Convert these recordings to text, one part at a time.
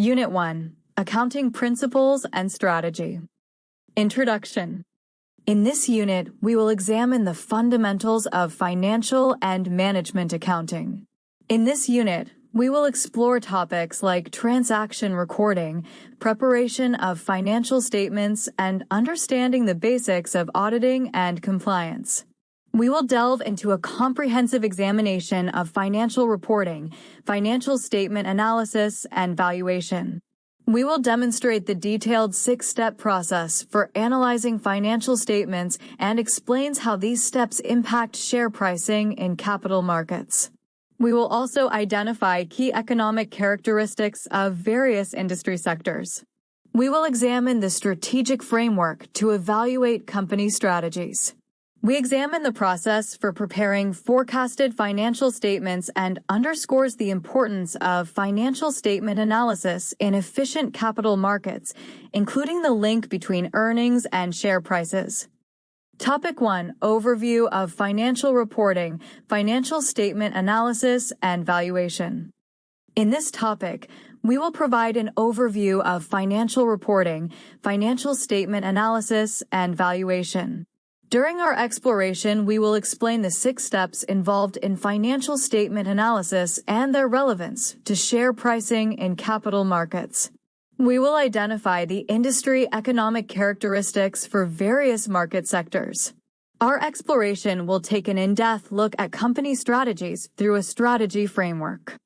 Unit 1. Accounting Principles and Strategy. Introduction. In this unit, we will examine the fundamentals of financial and management accounting. In this unit, we will explore topics like transaction recording, preparation of financial statements, and understanding the basics of auditing and compliance. We will delve into a comprehensive examination of financial reporting, financial statement analysis, and valuation. We will demonstrate the detailed 6-step process for analyzing financial statements and explains how these steps impact share pricing in capital markets. We will also identify key economic characteristics of various industry sectors. We will examine the strategic framework to evaluate company strategies. We examine the process for preparing forecasted financial statements and underscores the importance of financial statement analysis in efficient capital markets, including the link between earnings and share prices. Topic 1. Overview of financial reporting, financial statement analysis, and valuation. In this topic, we will provide an overview of financial reporting, financial statement analysis, and valuation. During our exploration, we will explain the 6 steps involved in financial statement analysis and their relevance to share pricing in capital markets. We will identify the industry economic characteristics for various market sectors. Our exploration will take an in-depth look at company strategies through a strategy framework.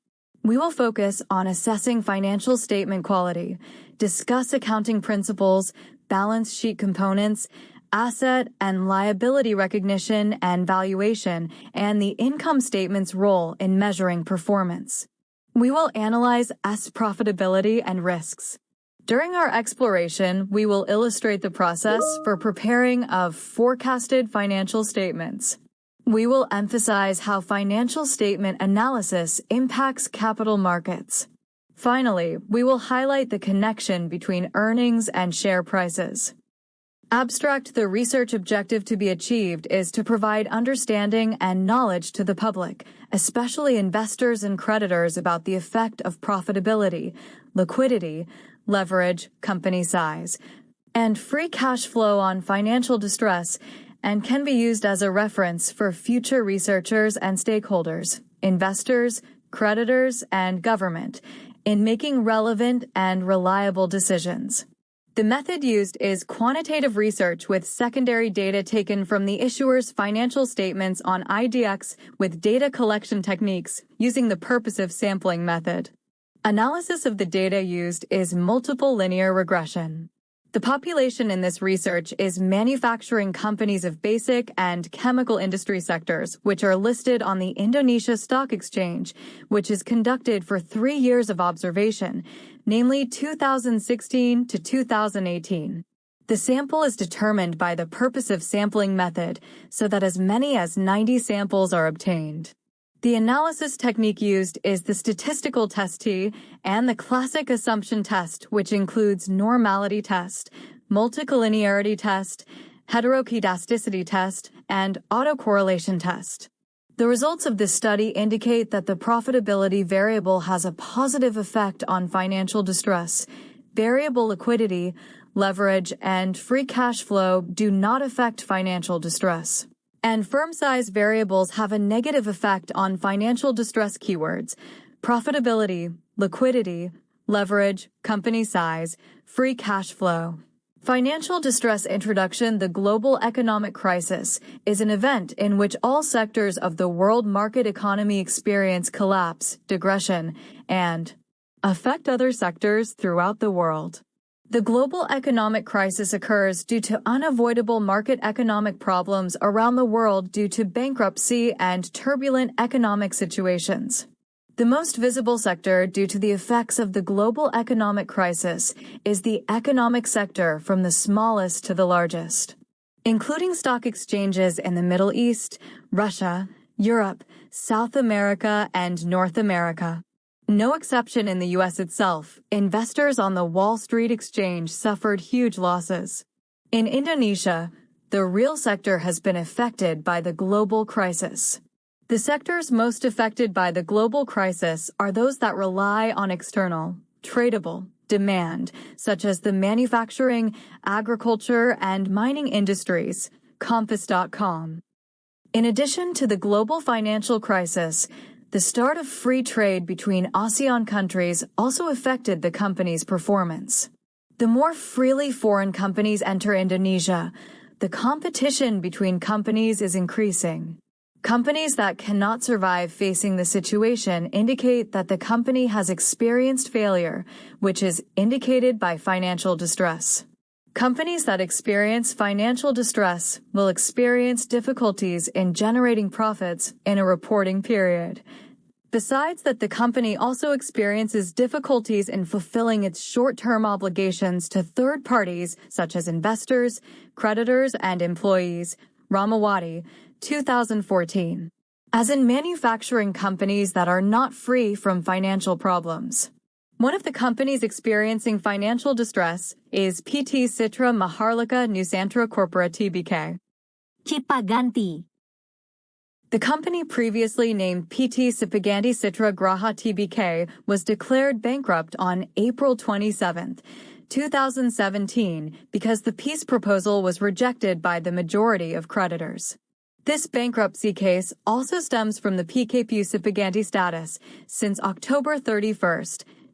We will focus on assessing financial statement quality, discuss accounting principles, balance sheet components, asset and liability recognition and valuation, and the income statement's role in measuring performance. We will analyze profitability and risks. During our exploration, we will illustrate the process for preparing of forecasted financial statements. We will emphasize how financial statement analysis impacts capital markets. Finally, we will highlight the connection between earnings and share prices. Abstract. The research objective to be achieved is to provide understanding and knowledge to the public, especially investors and creditors, about the effect of profitability, liquidity, leverage, company size, and free cash flow on financial distress, and can be used as a reference for future researchers and stakeholders, investors, creditors, and government, in making relevant and reliable decisions. The method used is quantitative research with secondary data taken from the issuer's financial statements on IDX with data collection techniques using the purposive sampling method. Analysis of the data used is multiple linear regression. The population in this research is manufacturing companies of basic and chemical industry sectors, which are listed on the Indonesia Stock Exchange, which is conducted for 3 years of observation, namely 2016 to 2018. The sample is determined by the purposive sampling method so that as many as 90 samples are obtained. The analysis technique used is the statistical test T and the classic assumption test, which includes normality test, multicollinearity test, heteroscedasticity test, and autocorrelation test. The results of this study indicate that the profitability variable has a positive effect on financial distress. Variable liquidity, leverage, and free cash flow do not affect financial distress. And firm size variables have a negative effect on financial distress keywords: profitability, liquidity, leverage, company size, free cash flow. Financial distress introduction. The global economic crisis is an event in which all sectors of the world market economy experience collapse, digression, and affect other sectors throughout the world. The global economic crisis occurs due to unavoidable market economic problems around the world due to bankruptcy and turbulent economic situations. The most visible sector due to the effects of the global economic crisis is the economic sector from the smallest to the largest, including stock exchanges in the Middle East, Russia, Europe, South America, and North America. No exception in the U.S. itself, investors on the Wall Street Exchange suffered huge losses. In Indonesia, the real sector has been affected by the global crisis. The sectors most affected by the global crisis are those that rely on external tradable demand, such as the manufacturing, agriculture, and mining industries, Compass.com. In addition to the global financial crisis, the start of free trade between ASEAN countries also affected the company's performance. The more freely foreign companies enter Indonesia, the competition between companies is increasing. Companies that cannot survive facing the situation indicate that the company has experienced failure, which is indicated by financial distress. Companies that experience financial distress will experience difficulties in generating profits in a reporting period. Besides that, the company also experiences difficulties in fulfilling its short-term obligations to third parties such as investors, creditors, and employees, Ramawati, 2014. As in manufacturing companies that are not free from financial problems. One of the companies experiencing financial distress is PT Citra Maharlika Nusantara Corpora Tbk. Cipaganti. The company previously named PT Cipaganti Citra Graha Tbk was declared bankrupt on April 27, 2017 because the peace proposal was rejected by the majority of creditors. This bankruptcy case also stems from the PKP Cipaganti status since October 31,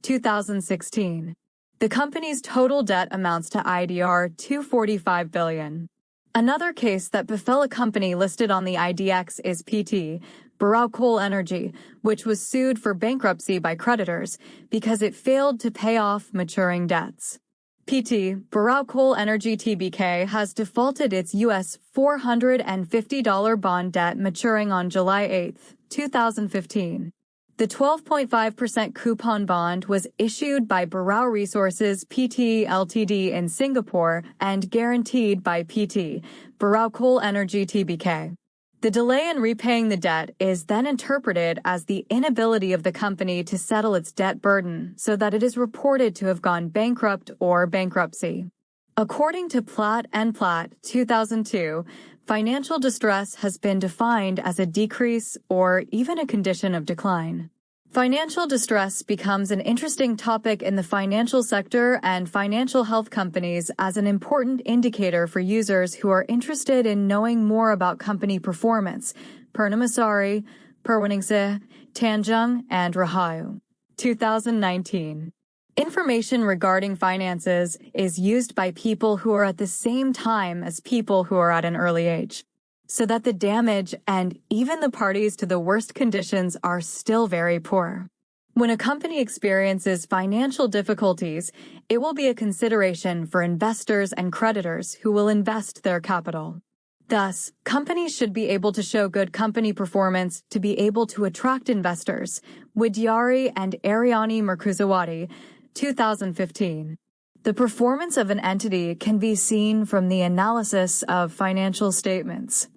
2016. The company's total debt amounts to IDR 245 billion. Another case that befell a company listed on the IDX is PT, Barao Coal Energy, which was sued for bankruptcy by creditors because it failed to pay off maturing debts. PT, Barao Coal Energy Tbk has defaulted its US $450 bond debt maturing on July 8, 2015. The 12.5% coupon bond was issued by Barao Resources Pte Ltd in Singapore and guaranteed by PT, Barao Coal Energy Tbk. The delay in repaying the debt is then interpreted as the inability of the company to settle its debt burden so that it is reported to have gone bankrupt or bankruptcy. According to Platt and Platt, 2002, financial distress has been defined as a decrease or even a condition of decline. Financial distress becomes an interesting topic in the financial sector and financial health companies as an important indicator for users who are interested in knowing more about company performance. Purnamasari, Purwaningsih, Tanjung, and Rahayu. 2019. Information regarding finances is used by people who are at the same time as people who are at an early age, so that the damage and even the parties to the worst conditions are still very poor. When a company experiences financial difficulties, it will be a consideration for investors and creditors who will invest their capital. Thus, companies should be able to show good company performance to be able to attract investors. Widyari and Ariani Merkuzawadi, 2015. The performance of an entity can be seen from the analysis of financial statements.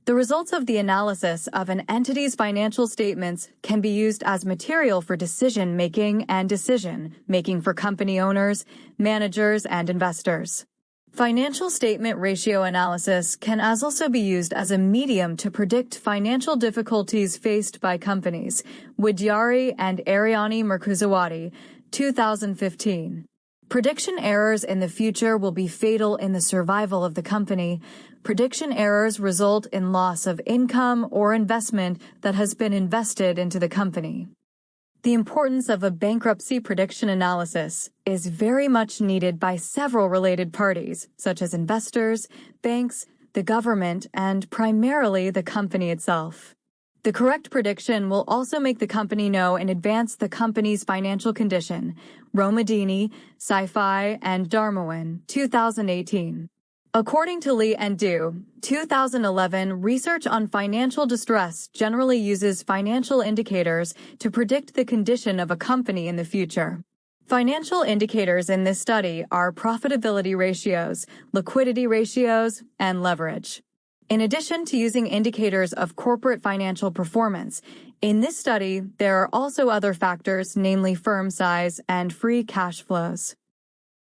The results of the analysis of an entity's financial statements can be used as material for decision-making and decision-making for company owners, managers, and investors. Financial statement ratio analysis can also be used as a medium to predict financial difficulties faced by companies. Widyari and Ariani Merkuzawadi, 2015. Prediction errors in the future will be fatal in the survival of the company. Prediction errors result in loss of income or investment that has been invested into the company. The importance of a bankruptcy prediction analysis is very much needed by several related parties, such as investors, banks, the government, and primarily the company itself. The correct prediction will also make the company know in advance the company's financial condition. Romadini, Sci-Fi, and Dharmawan, 2018. According to Lee and Du, 2011, research on financial distress generally uses financial indicators to predict the condition of a company in the future. Financial indicators in this study are profitability ratios, liquidity ratios, and leverage. In addition to using indicators of corporate financial performance, in this study, there are also other factors, namely firm size and free cash flows.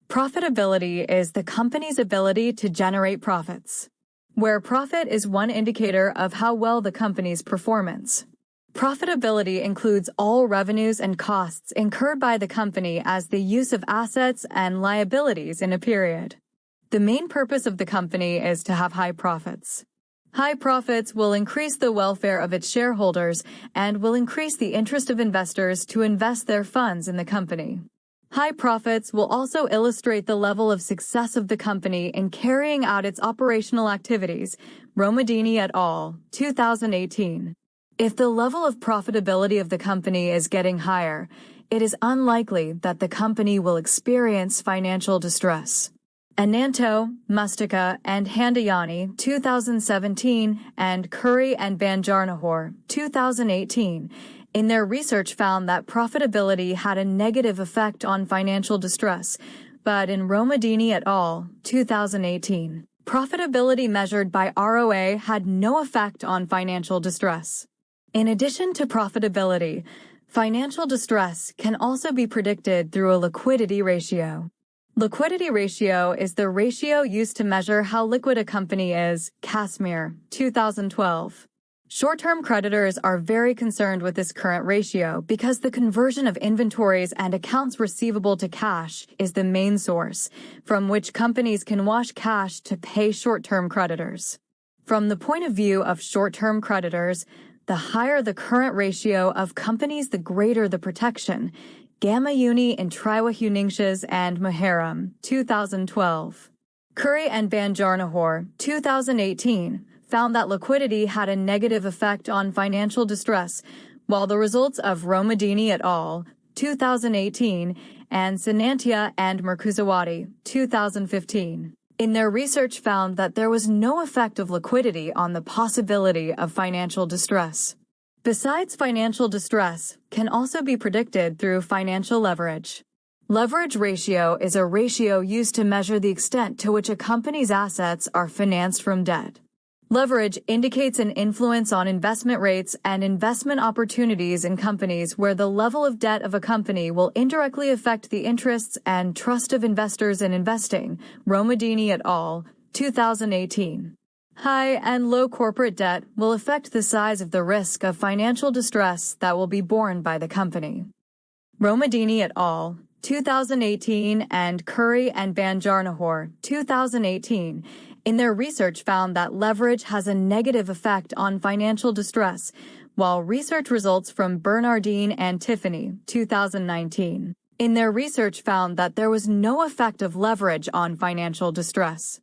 Profitability is the company's ability to generate profits, where profit is one indicator of how well the company's performance. Profitability includes all revenues and costs incurred by the company as the use of assets and liabilities in a period. The main purpose of the company is to have high profits. High profits will increase the welfare of its shareholders and will increase the interest of investors to invest their funds in the company. High profits will also illustrate the level of success of the company in carrying out its operational activities. Romadini et al., 2018. If the level of profitability of the company is getting higher, it is unlikely that the company will experience financial distress. Ananto, Mustica, and Handayani, 2017, and Curry and Banjarnahor, 2018, in their research found that profitability had a negative effect on financial distress, but in Romadini et al., 2018, profitability measured by ROA had no effect on financial distress. In addition to profitability, financial distress can also be predicted through a liquidity ratio. Liquidity ratio is the ratio used to measure how liquid a company is. Casimir, 2012. Short-term creditors are very concerned with this current ratio because the conversion of inventories and accounts receivable to cash is the main source from which companies can wash cash to pay short-term creditors. From the point of view of short-term creditors, the higher the current ratio of companies, the greater the protection. Gamma Uni in Triwahuningshas and Muharram, 2012. Curry and Banjarnahor, 2018, found that liquidity had a negative effect on financial distress, while the results of Romadini et al., 2018, and Sanantia and Merkuzawadi, 2015, in their research found that there was no effect of liquidity on the possibility of financial distress. Besides, financial distress can also be predicted through financial leverage. Leverage ratio is a ratio used to measure the extent to which a company's assets are financed from debt. Leverage indicates an influence on investment rates and investment opportunities in companies where the level of debt of a company will indirectly affect the interests and trust of investors in investing. Romadini et al., 2018. High and low corporate debt will affect the size of the risk of financial distress that will be borne by the company. Romadini et al., 2018, and Curry and Banjarnahor, 2018, in their research found that leverage has a negative effect on financial distress, while research results from Bernardine and Tiffany, 2019, in their research found that there was no effect of leverage on financial distress.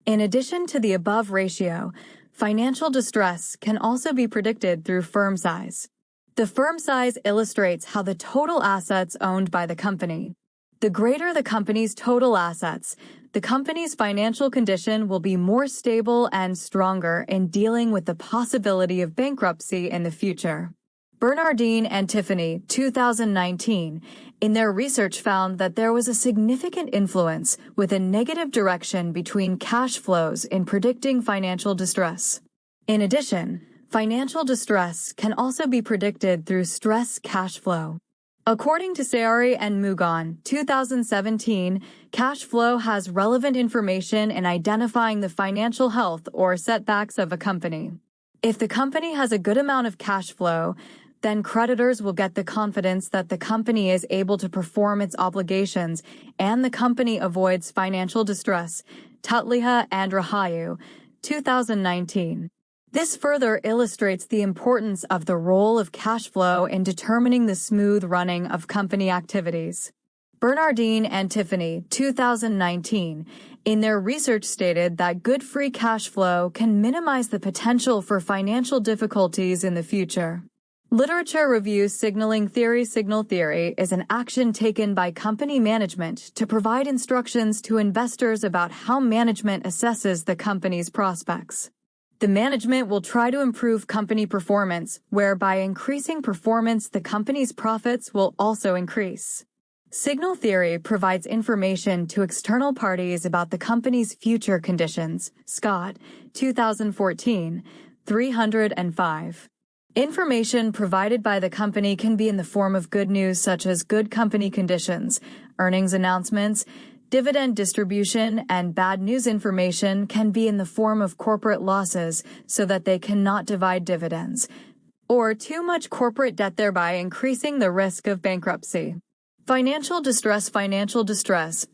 In addition to the above ratio, financial distress can also be predicted through firm size. The firm size illustrates how the total assets owned by the company. The greater the company's total assets, the company's financial condition will be more stable and stronger in dealing with the possibility of bankruptcy in the future. Bernardine and Tiffany, 2019, in their research found that there was a significant influence with a negative direction between cash flows in predicting financial distress. In addition, financial distress can also be predicted through stress cash flow. According to Sayari and Mugan, 2017, cash flow has relevant information in identifying the financial health or setbacks of a company. If the company has a good amount of cash flow, then creditors will get the confidence that the company is able to perform its obligations and the company avoids financial distress. Tutliha and Rahayu, 2019. This further illustrates the importance of the role of cash flow in determining the smooth running of company activities. Bernardine and Tiffany, 2019, in their research stated that good free cash flow can minimize the potential for financial difficulties in the future. Literature reviews signaling theory. Signal theory is an action taken by company management to provide instructions to investors about how management assesses the company's prospects. The management will try to improve company performance, where by increasing performance, the company's profits will also increase. Signal theory provides information to external parties about the company's future conditions. Scott, 2014, 305. Information provided by the company can be in the form of good news such as good company conditions, earnings announcements, Dividend distribution and bad news information can be in the form of corporate losses so that they cannot divide dividends, or too much corporate debt, thereby increasing the risk of bankruptcy. Financial distress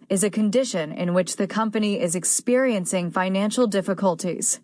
is a condition in which the company is experiencing financial difficulties.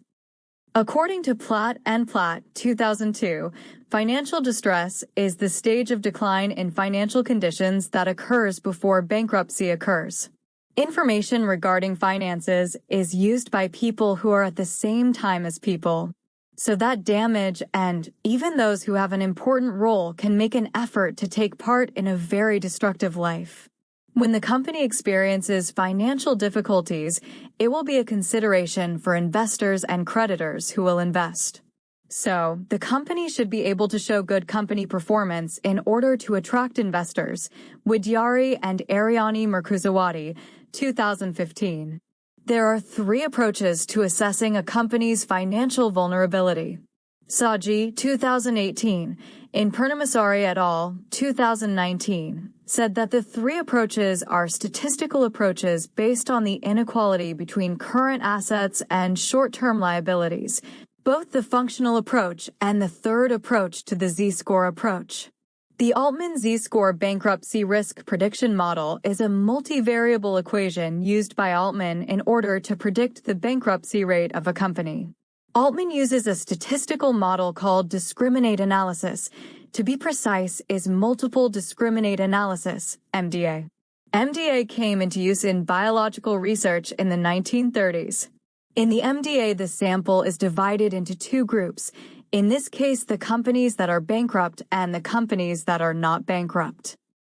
According to Platt and Platt, 2002, financial distress is the stage of decline in financial conditions that occurs before bankruptcy occurs. Information regarding finances is used by people who are at the same time as people, so that damage and even those who have an important role can make an effort to take part in a very destructive life. When the company experiences financial difficulties, it will be a consideration for investors and creditors who will invest. So, the company should be able to show good company performance in order to attract investors. Widyari and Ariani Merkuzawadi, 2015. There are 3 approaches to assessing a company's financial vulnerability. Saji, 2018, in Purnamasari et al., 2019, said that the 3 approaches are statistical approaches based on the inequality between current assets and short-term liabilities, both the functional approach and the third approach to the Z-score approach. The Altman Z-score bankruptcy risk prediction model is a multivariable equation used by Altman in order to predict the bankruptcy rate of a company. Altman uses a statistical model called discriminate analysis. To be precise, is multiple discriminate analysis, MDA. MDA came into use in biological research in the 1930s. In the MDA, the sample is divided into 2 groups. In this case, the companies that are bankrupt and the companies that are not bankrupt.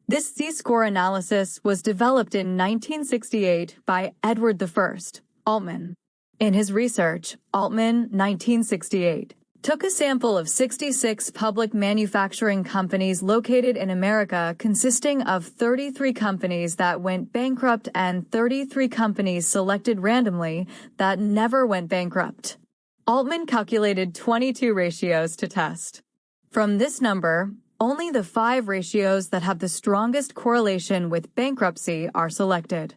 This Z-score analysis was developed in 1968 by Edward I. Altman. In his research, Altman, 1968, took a sample of 66 public manufacturing companies located in America consisting of 33 companies that went bankrupt and 33 companies selected randomly that never went bankrupt. Altman calculated 22 ratios to test. From this number, only the 5 ratios that have the strongest correlation with bankruptcy are selected.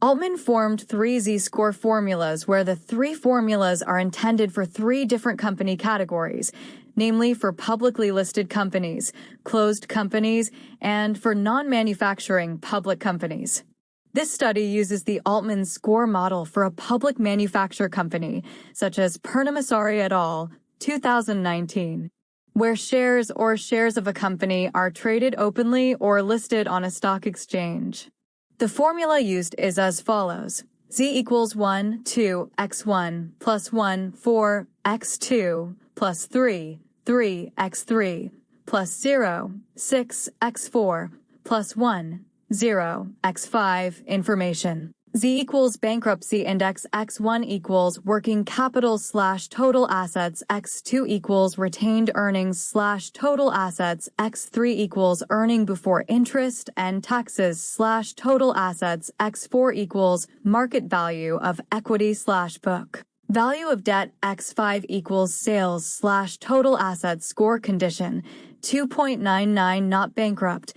Altman formed 3 Z-score formulas where the 3 formulas are intended for 3 different company categories, namely for publicly listed companies, closed companies, and for non-manufacturing public companies. This study uses the Altman score model for a public manufacturer company, such as Purnamasari et al., 2019, where shares of a company are traded openly or listed on a stock exchange. The formula used is as follows. Z equals 1, 2, x1, plus 1, 4, x2, plus 3, 3, x3, plus 0, 6, x4, plus 1, 0, x5, information. Z equals bankruptcy index, x1 equals working capital / total assets, x2 equals retained earnings / total assets, x3 equals earning before interest and taxes / total assets, x4 equals market value of equity / book value of debt, x5 equals sales / total assets score condition, 2.99 not bankrupt,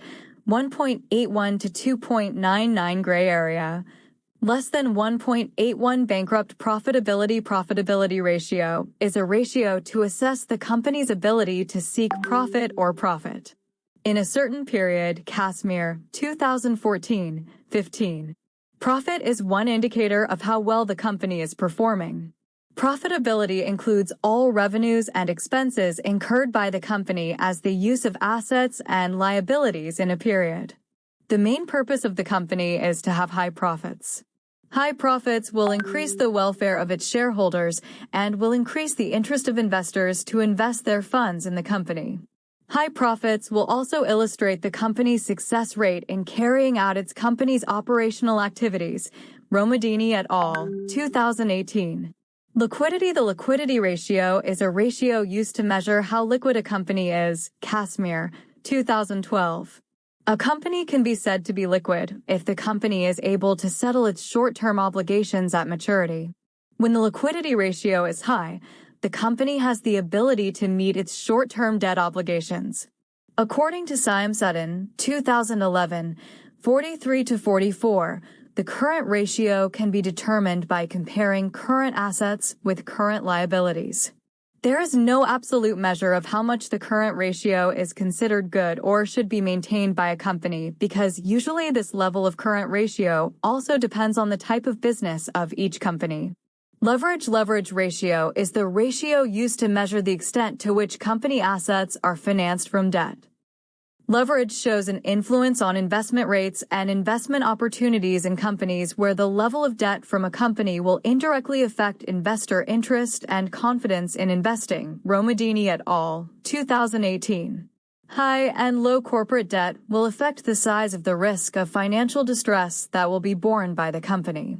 1.81 to 2.99 gray area. Less than 1.81 bankrupt profitability ratio is a ratio to assess the company's ability to seek profit or profit. In a certain period, Casimir, 2014-15. Profit is one indicator of how well the company is performing. Profitability includes all revenues and expenses incurred by the company as the use of assets and liabilities in a period. The main purpose of the company is to have high profits. High profits will increase the welfare of its shareholders and will increase the interest of investors to invest their funds in the company. High profits will also illustrate the company's success rate in carrying out its company's operational activities. Romadini et al., 2018. Liquidity. The liquidity ratio is a ratio used to measure how liquid a company is. Casimir, 2012. A company can be said to be liquid if the company is able to settle its short-term obligations at maturity. When the liquidity ratio is high, the company has the ability to meet its short-term debt obligations. According to Siam Sutton, 2011, 43 to 44, The current ratio can be determined by comparing current assets with current liabilities. There is no absolute measure of how much the current ratio is considered good or should be maintained by a company because usually this level of current ratio also depends on the type of business of each company. Leverage ratio is the ratio used to measure the extent to which company assets are financed from debt. Leverage shows an influence on investment rates and investment opportunities in companies where the level of debt from a company will indirectly affect investor interest and confidence in investing. Romadini et al., 2018. High and low corporate debt will affect the size of the risk of financial distress that will be borne by the company.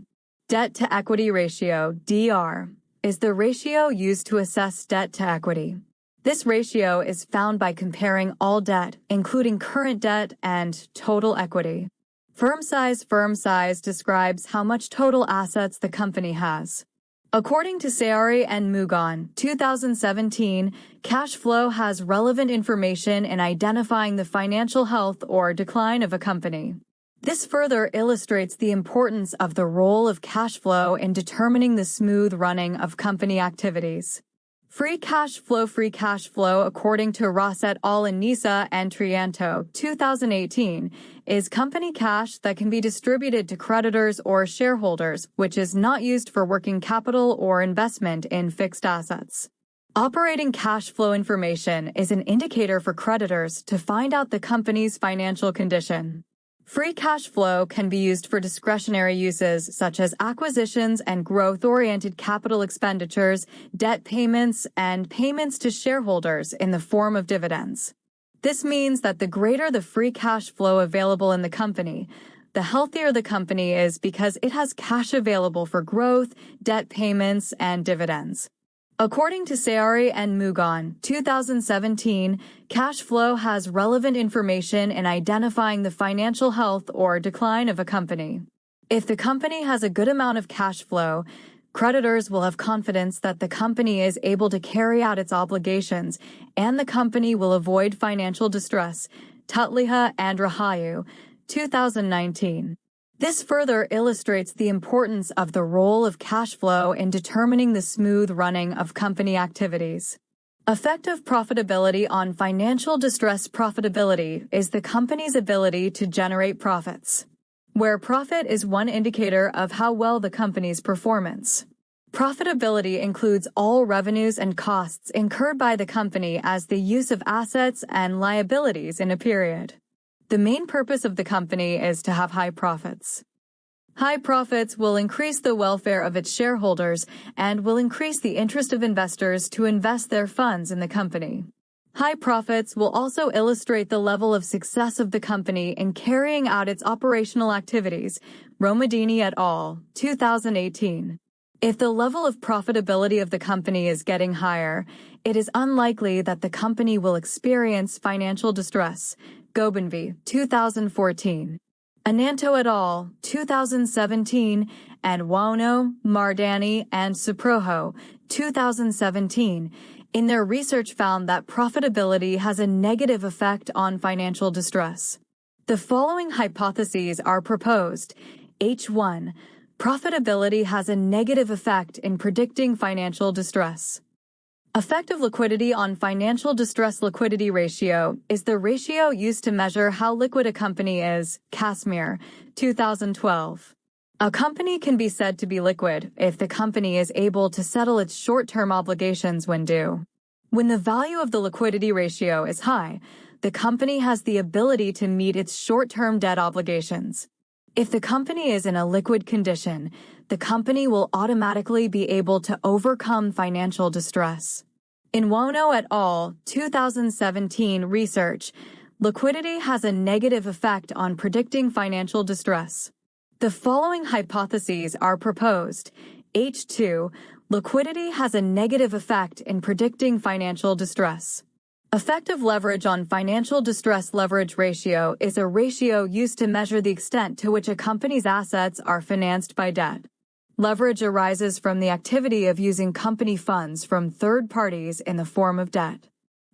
Debt-to-equity ratio, DR, is the ratio used to assess debt to equity. This ratio is found by comparing all debt, including current debt and total equity. Firm size describes how much total assets the company has. According to Sayari and Mugan, 2017, cash flow has relevant information in identifying the financial health or decline of a company. This further illustrates the importance of the role of cash flow in determining the smooth running of company activities. Free cash flow, according to Ross et al. And Nisa and Trianto, 2018, is company cash that can be distributed to creditors or shareholders, which is not used for working capital or investment in fixed assets. Operating cash flow information is an indicator for creditors to find out the company's financial condition. Free cash flow can be used for discretionary uses such as acquisitions and growth-oriented capital expenditures, debt payments, and payments to shareholders in the form of dividends. This means that the greater the free cash flow available in the company, the healthier the company is because it has cash available for growth, debt payments, and dividends. According to Sayari and Mugan, 2017, cash flow has relevant information in identifying the financial health or decline of a company. If the company has a good amount of cash flow, creditors will have confidence that the company is able to carry out its obligations and the company will avoid financial distress. Tutliha and Rahayu, 2019. This further illustrates the importance of the role of cash flow in determining the smooth running of company activities. Effective profitability on financial distress. Profitability is the company's ability to generate profits, where profit is one indicator of how well the company's performance. Profitability includes all revenues and costs incurred by the company as the use of assets and liabilities in a period. The main purpose of the company is to have high profits. High profits will increase the welfare of its shareholders and will increase the interest of investors to invest their funds in the company. High profits will also illustrate the level of success of the company in carrying out its operational activities. Romadini et al., 2018. If the level of profitability of the company is getting higher, it is unlikely that the company will experience financial distress. Gobanvi, 2014. Ananto et al., 2017, and Wauno, Mardani, and Suproho, 2017, in their research found that profitability has a negative effect on financial distress. The following hypotheses are proposed. H1. Profitability has a negative effect in predicting financial distress. Effective liquidity on financial distress. Liquidity ratio is the ratio used to measure how liquid a company is. Casimir, 2012. A company can be said to be liquid if the company is able to settle its short-term obligations when due. When the value of the liquidity ratio is high, the company has the ability to meet its short-term debt obligations. If the company is in a liquid condition, the company will automatically be able to overcome financial distress. In Wono et al., 2017 research, liquidity has a negative effect on predicting financial distress. The following hypotheses are proposed. H2. Liquidity has a negative effect in predicting financial distress. Effective leverage on financial distress. Leverage ratio is a ratio used to measure the extent to which a company's assets are financed by debt. Leverage arises from the activity of using company funds from third parties in the form of debt.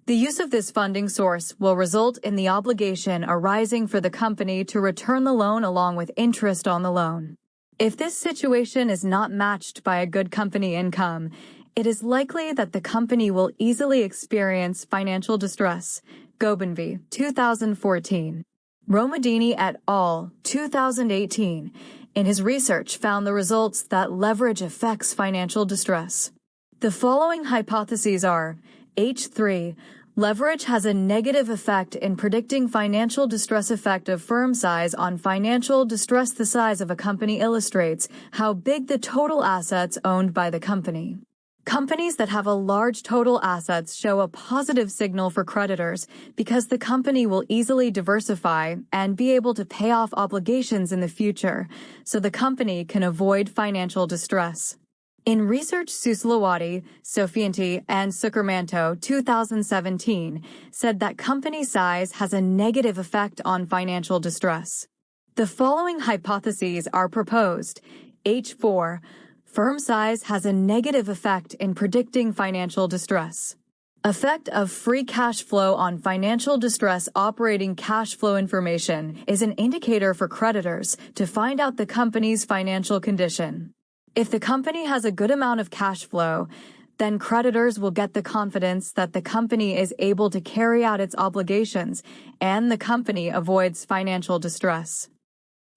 The use of this funding source will result in the obligation arising for the company to return the loan along with interest on the loan. If this situation is not matched by a good company income, it is likely that the company will easily experience financial distress. Gobin 2014. Romadini et al. 2018. In his research found the results that leverage affects financial distress. The following hypotheses are: H3. Leverage has a negative effect in predicting financial distress. Effect of firm size on financial distress. The size of a company illustrates how big the total assets owned by the company. Companies that have a large total assets show a positive signal for creditors because the company will easily diversify and be able to pay off obligations in the future, so the company can avoid financial distress. In research, Suslowati, Sofianti, and Suckermanto 2017 said that company size has a negative effect on financial distress. The following hypotheses are proposed. H4. Firm size has a negative effect in predicting financial distress. Effect of free cash flow on financial distress. Operating cash flow information is an indicator for creditors to find out the company's financial condition. If the company has a good amount of cash flow, then creditors will get the confidence that the company is able to carry out its obligations and the company avoids financial distress.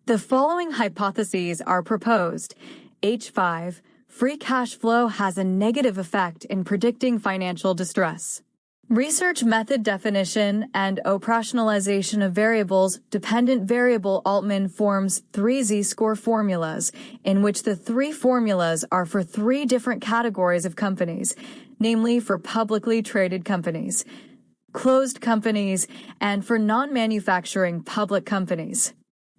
The following hypotheses are proposed. H5. Free cash flow has a negative effect in predicting financial distress. Research method definition and operationalization of variables. Dependent variable Altman forms 3 z-score formulas, in which the 3 formulas are for 3 different categories of companies, namely for publicly traded companies, closed companies, and for non-manufacturing public companies.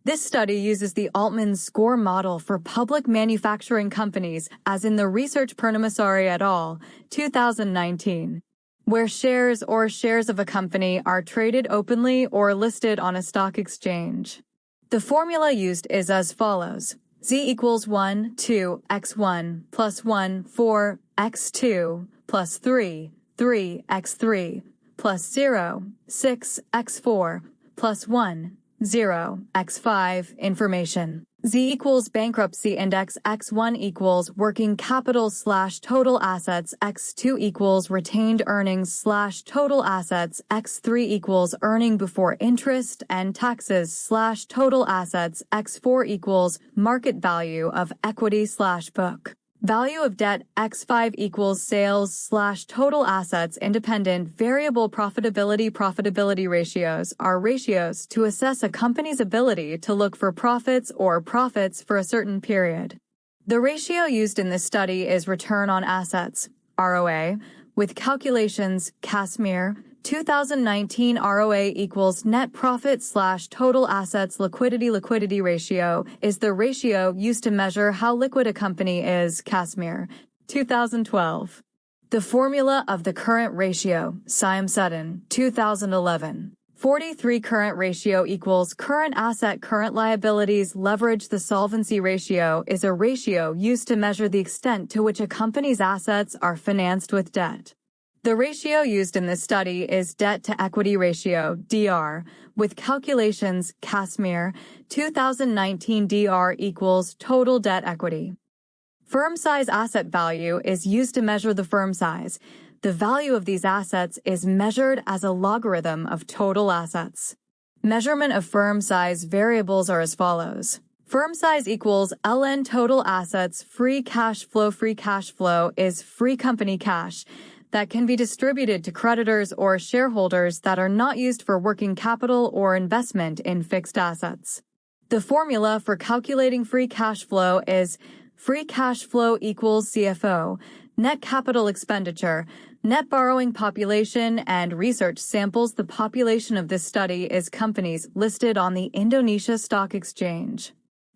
This study uses the Altman score model for public manufacturing companies, as in the research Purnamasari et al. 2019. Where shares of a company are traded openly or listed on a stock exchange. The formula used is as follows. Z equals 1, 2, x1, plus 1, 4, x2, plus 3, 3, x3, plus 0, 6, x4, plus 1, 0, x5, information. Z equals bankruptcy index. X1 equals working capital / total assets. X2 equals retained earnings / total assets. X3 equals earning before interest and taxes / total assets. X4 equals market value of equity / book value of debt. X5 equals sales / total assets. Independent variable profitability ratios are ratios to assess a company's ability to look for profits or profits for a certain period. The ratio used in this study is return on assets, ROA, with calculations Casimir 2019 ROA equals net profit / total assets. Liquidity ratio is the ratio used to measure how liquid a company is. Casimir 2012. The formula of the current ratio, Siam Sutton 2011. 43 current ratio equals current asset current liabilities. Leverage. The solvency ratio is a ratio used to measure the extent to which a company's assets are financed with debt. The ratio used in this study is debt to equity ratio, DR, with calculations Casimir 2019 DR equals total debt equity. Firm size asset value is used to measure the firm size. The value of these assets is measured as a logarithm of total assets. Measurement of firm size variables are as follows. Firm size equals LN total assets. Free cash flow is free company cash that can be distributed to creditors or shareholders that are not used for working capital or investment in fixed assets. The formula for calculating free cash flow is free cash flow equals CFO, net capital expenditure, net borrowing. Population and research samples. The population of this study is companies listed on the Indonesia Stock Exchange.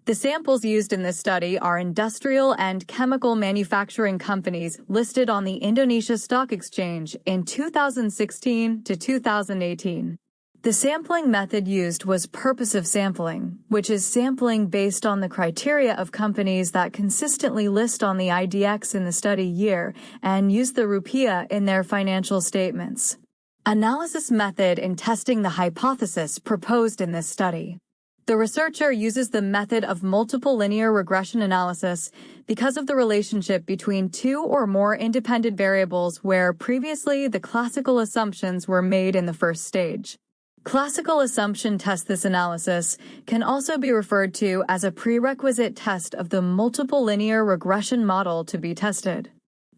The samples used in this study are industrial and chemical manufacturing companies listed on the Indonesia Stock Exchange in 2016 to 2018. The sampling method used was purposive sampling, which is sampling based on the criteria of companies that consistently list on the IDX in the study year and use the rupiah in their financial statements. Analysis method in testing the hypothesis proposed in this study. The researcher uses the method of multiple linear regression analysis because of the relationship between two or more independent variables where previously the classical assumptions were made in the first stage. Classical assumption test. This analysis can also be referred to as a prerequisite test of the multiple linear regression model to be tested.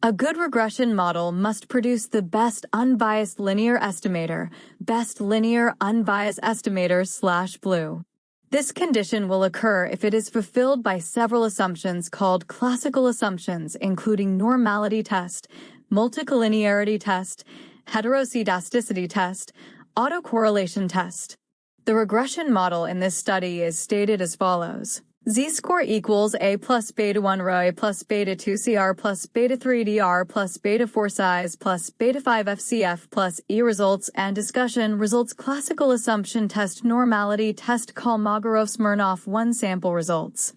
A good regression model must produce the best unbiased linear estimator, best linear unbiased estimator /blue. This condition will occur if it is fulfilled by several assumptions called classical assumptions, including normality test, multicollinearity test, heteroscedasticity test, autocorrelation test. The regression model in this study is stated as follows. Z-score equals A plus beta 1 rho A plus beta 2 CR plus beta 3 DR plus beta 4 size plus beta 5 FCF plus E. Results and discussion. Results. Classical assumption test. Normality test. Kolmogorov-Smirnov 1 sample results.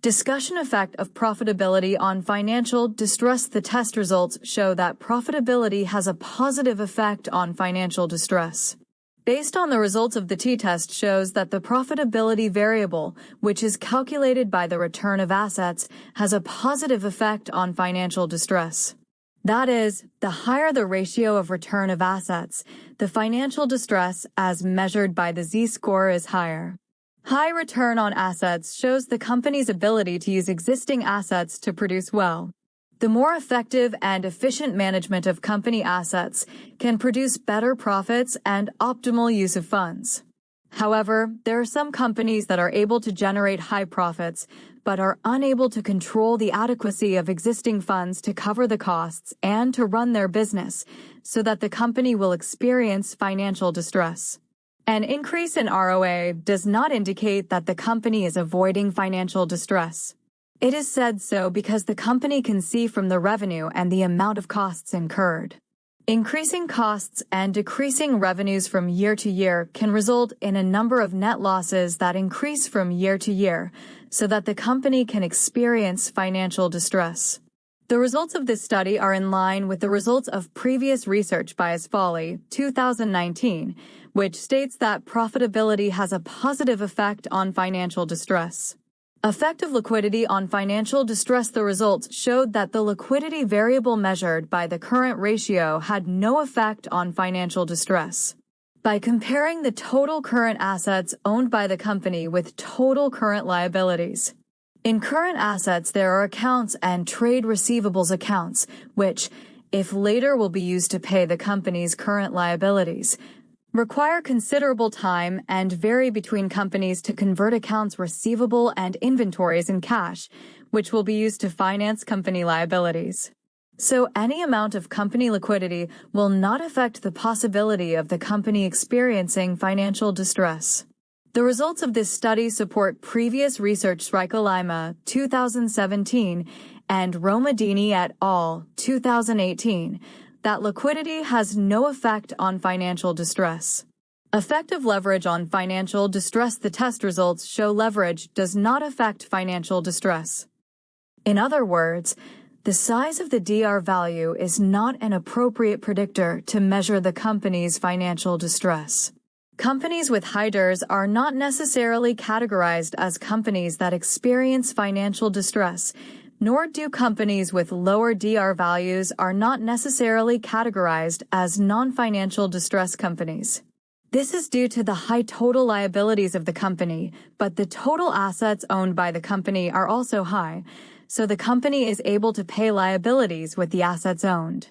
Discussion. Effect of profitability on financial distress. The test results show that profitability has a positive effect on financial distress. Based on the results of the t-test shows that the profitability variable, which is calculated by the return of assets, has a positive effect on financial distress. That is, the higher the ratio of return of assets, the financial distress as measured by the z-score is higher. High return on assets shows the company's ability to use existing assets to produce well. The more effective and efficient management of company assets can produce better profits and optimal use of funds. However, there are some companies that are able to generate high profits, but are unable to control the adequacy of existing funds to cover the costs and to run their business, so that the company will experience financial distress. An increase in ROA does not indicate that the company is avoiding financial distress. It is said so because the company can see from the revenue and the amount of costs incurred. Increasing costs and decreasing revenues from year to year can result in a number of net losses that increase from year to year, so that the company can experience financial distress. The results of this study are in line with the results of previous research by Asfali, 2019, which states that profitability has a positive effect on financial distress. Effect of liquidity on financial distress. The results showed that the liquidity variable measured by the current ratio had no effect on financial distress. By comparing the total current assets owned by the company with total current liabilities. In current assets there are accounts and trade receivables accounts, which, if later will be used to pay the company's current liabilities, require considerable time and vary between companies to convert accounts receivable and inventories in cash, which will be used to finance company liabilities. So any amount of company liquidity will not affect the possibility of the company experiencing financial distress. The results of this study support previous research Srikalima, 2017, and Romadini et al., 2018, that liquidity has no effect on financial distress. Effective leverage on financial distress. The test results show leverage does not affect financial distress. In other words, the size of the DR value is not an appropriate predictor to measure the company's financial distress. Companies with high DERs are not necessarily categorized as companies that experience financial distress, nor do companies with lower DR values are not necessarily categorized as non-financial distress companies. This is due to the high total liabilities of the company, but the total assets owned by the company are also high, so the company is able to pay liabilities with the assets owned.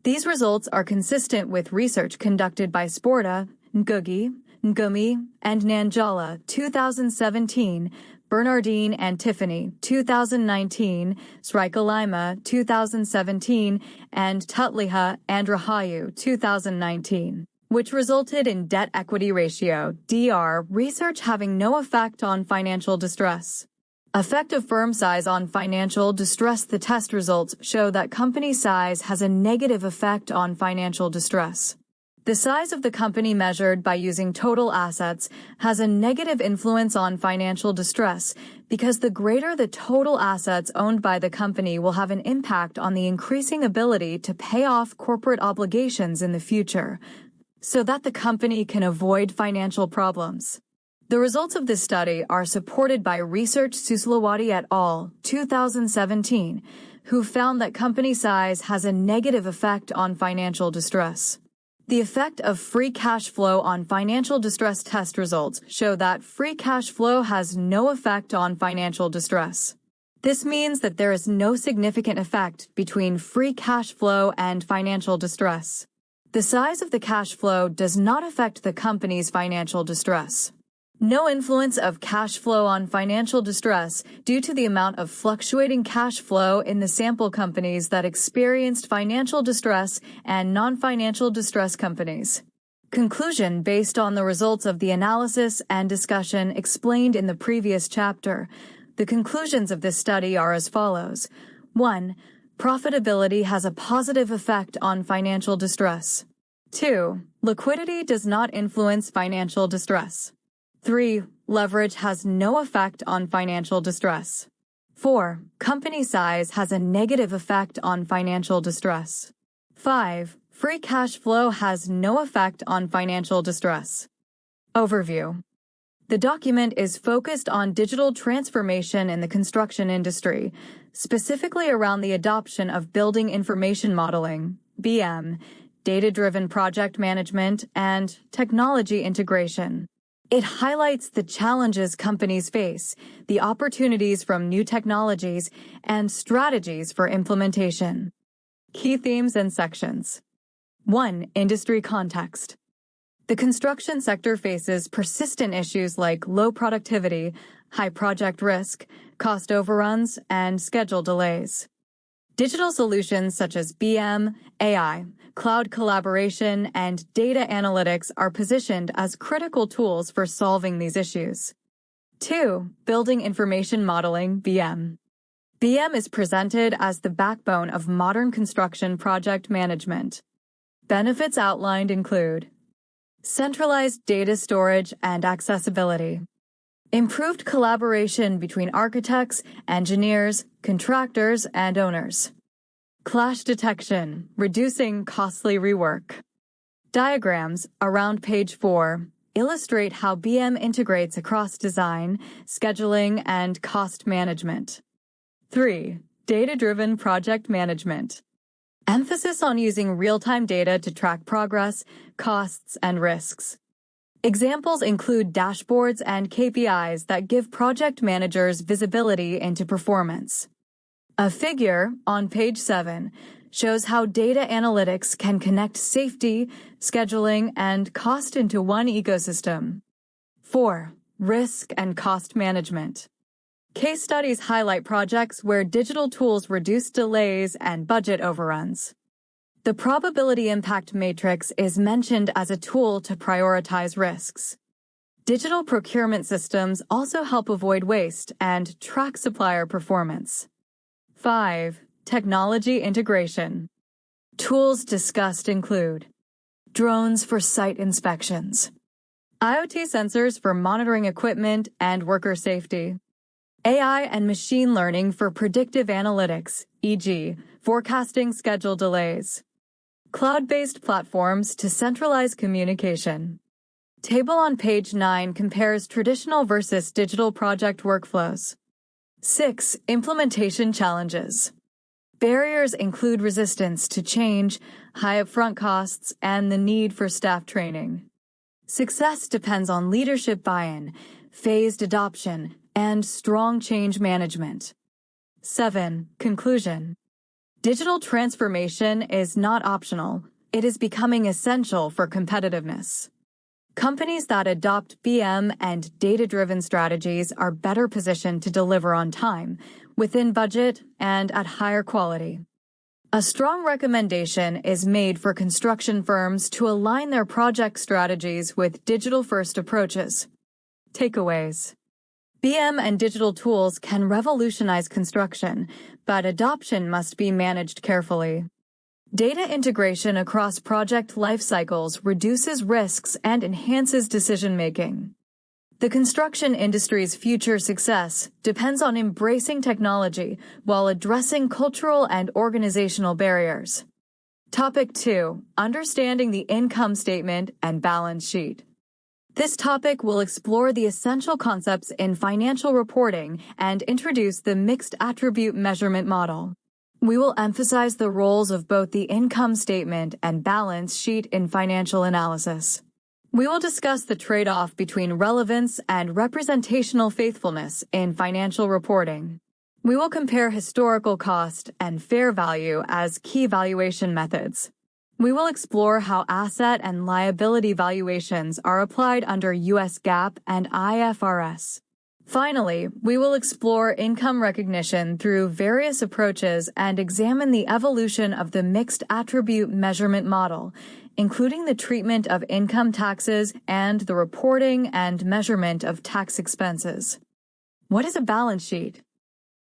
These results are consistent with research conducted by Sporta, Ngugi, Ngumi, and Nanjala, 2017, Bernardine and Tiffany, 2019, Srikalima, 2017, and Tutliha and Rahayu, 2019, which resulted in debt-equity ratio, DR, research having no effect on financial distress. Effect of firm size on financial distress. The test results show that company size has a negative effect on financial distress. The size of the company measured by using total assets has a negative influence on financial distress because the greater the total assets owned by the company will have an impact on the increasing ability to pay off corporate obligations in the future, so that the company can avoid financial problems. The results of this study are supported by Research Suslowati et al. 2017, who found that company size has a negative effect on financial distress. The effect of free cash flow on financial distress test results show that free cash flow has no effect on financial distress. This means that there is no significant effect between free cash flow and financial distress. The size of the cash flow does not affect the company's financial distress. No influence of cash flow on financial distress due to the amount of fluctuating cash flow in the sample companies that experienced financial distress and non-financial distress companies. Conclusion based on the results of the analysis and discussion explained in the previous chapter. The conclusions of this study are as follows. 1. Profitability has a positive effect on financial distress. 2. Liquidity does not influence financial distress. 3. Leverage has no effect on financial distress. 4. Company size has a negative effect on financial distress. 5. Free cash flow has no effect on financial distress. Overview. The document is focused on digital transformation in the construction industry, specifically around the adoption of building information modeling, BIM, data-driven project management, and technology integration. It highlights the challenges companies face, the opportunities from new technologies, and strategies for implementation. Key themes and sections. 1. Industry context. The construction sector faces persistent issues like low productivity, high project risk, cost overruns, and schedule delays. Digital solutions such as BIM, AI, cloud collaboration, and data analytics are positioned as critical tools for solving these issues. 2. Building information modeling, BIM. BIM is presented as the backbone of modern construction project management. Benefits outlined include centralized data storage and accessibility, improved collaboration between architects, engineers, contractors, and owners, clash detection, reducing costly rework. Diagrams, around page 4, illustrate how BIM integrates across design, scheduling, and cost management. 3. Data-driven project management. Emphasis on using real-time data to track progress, costs, and risks. Examples include dashboards and KPIs that give project managers visibility into performance. A figure, on page 7, shows how data analytics can connect safety, scheduling, and cost into one ecosystem. 4. Risk and cost management. Case studies highlight projects where digital tools reduce delays and budget overruns. The probability impact matrix is mentioned as a tool to prioritize risks. Digital procurement systems also help avoid waste and track supplier performance. 5. Technology integration. Tools discussed include drones for site inspections, IoT sensors for monitoring equipment and worker safety, AI and machine learning for predictive analytics, e.g., forecasting schedule delays. Cloud-based platforms to centralize communication. Table on page 9 compares traditional versus digital project workflows. 6. Implementation challenges. Barriers include resistance to change, high upfront costs, and the need for staff training. Success depends on leadership buy-in, phased adoption, and strong change management. 7. Conclusion. Digital transformation is not optional. It is becoming essential for competitiveness. Companies that adopt BIM and data-driven strategies are better positioned to deliver on time, within budget, and at higher quality. A strong recommendation is made for construction firms to align their project strategies with digital-first approaches. Takeaways. BIM and digital tools can revolutionize construction, but adoption must be managed carefully. Data integration across project life cycles reduces risks and enhances decision-making. The construction industry's future success depends on embracing technology while addressing cultural and organizational barriers. Topic 2. Understanding the income statement and balance sheet. This topic will explore the essential concepts in financial reporting and introduce the mixed attribute measurement model. We will emphasize the roles of both the income statement and balance sheet in financial analysis. We will discuss the trade-off between relevance and representational faithfulness in financial reporting. We will compare historical cost and fair value as key valuation methods. We will explore how asset and liability valuations are applied under U.S. GAAP and IFRS. Finally, we will explore income recognition through various approaches and examine the evolution of the mixed attribute measurement model, including the treatment of income taxes and the reporting and measurement of tax expenses. What is a balance sheet?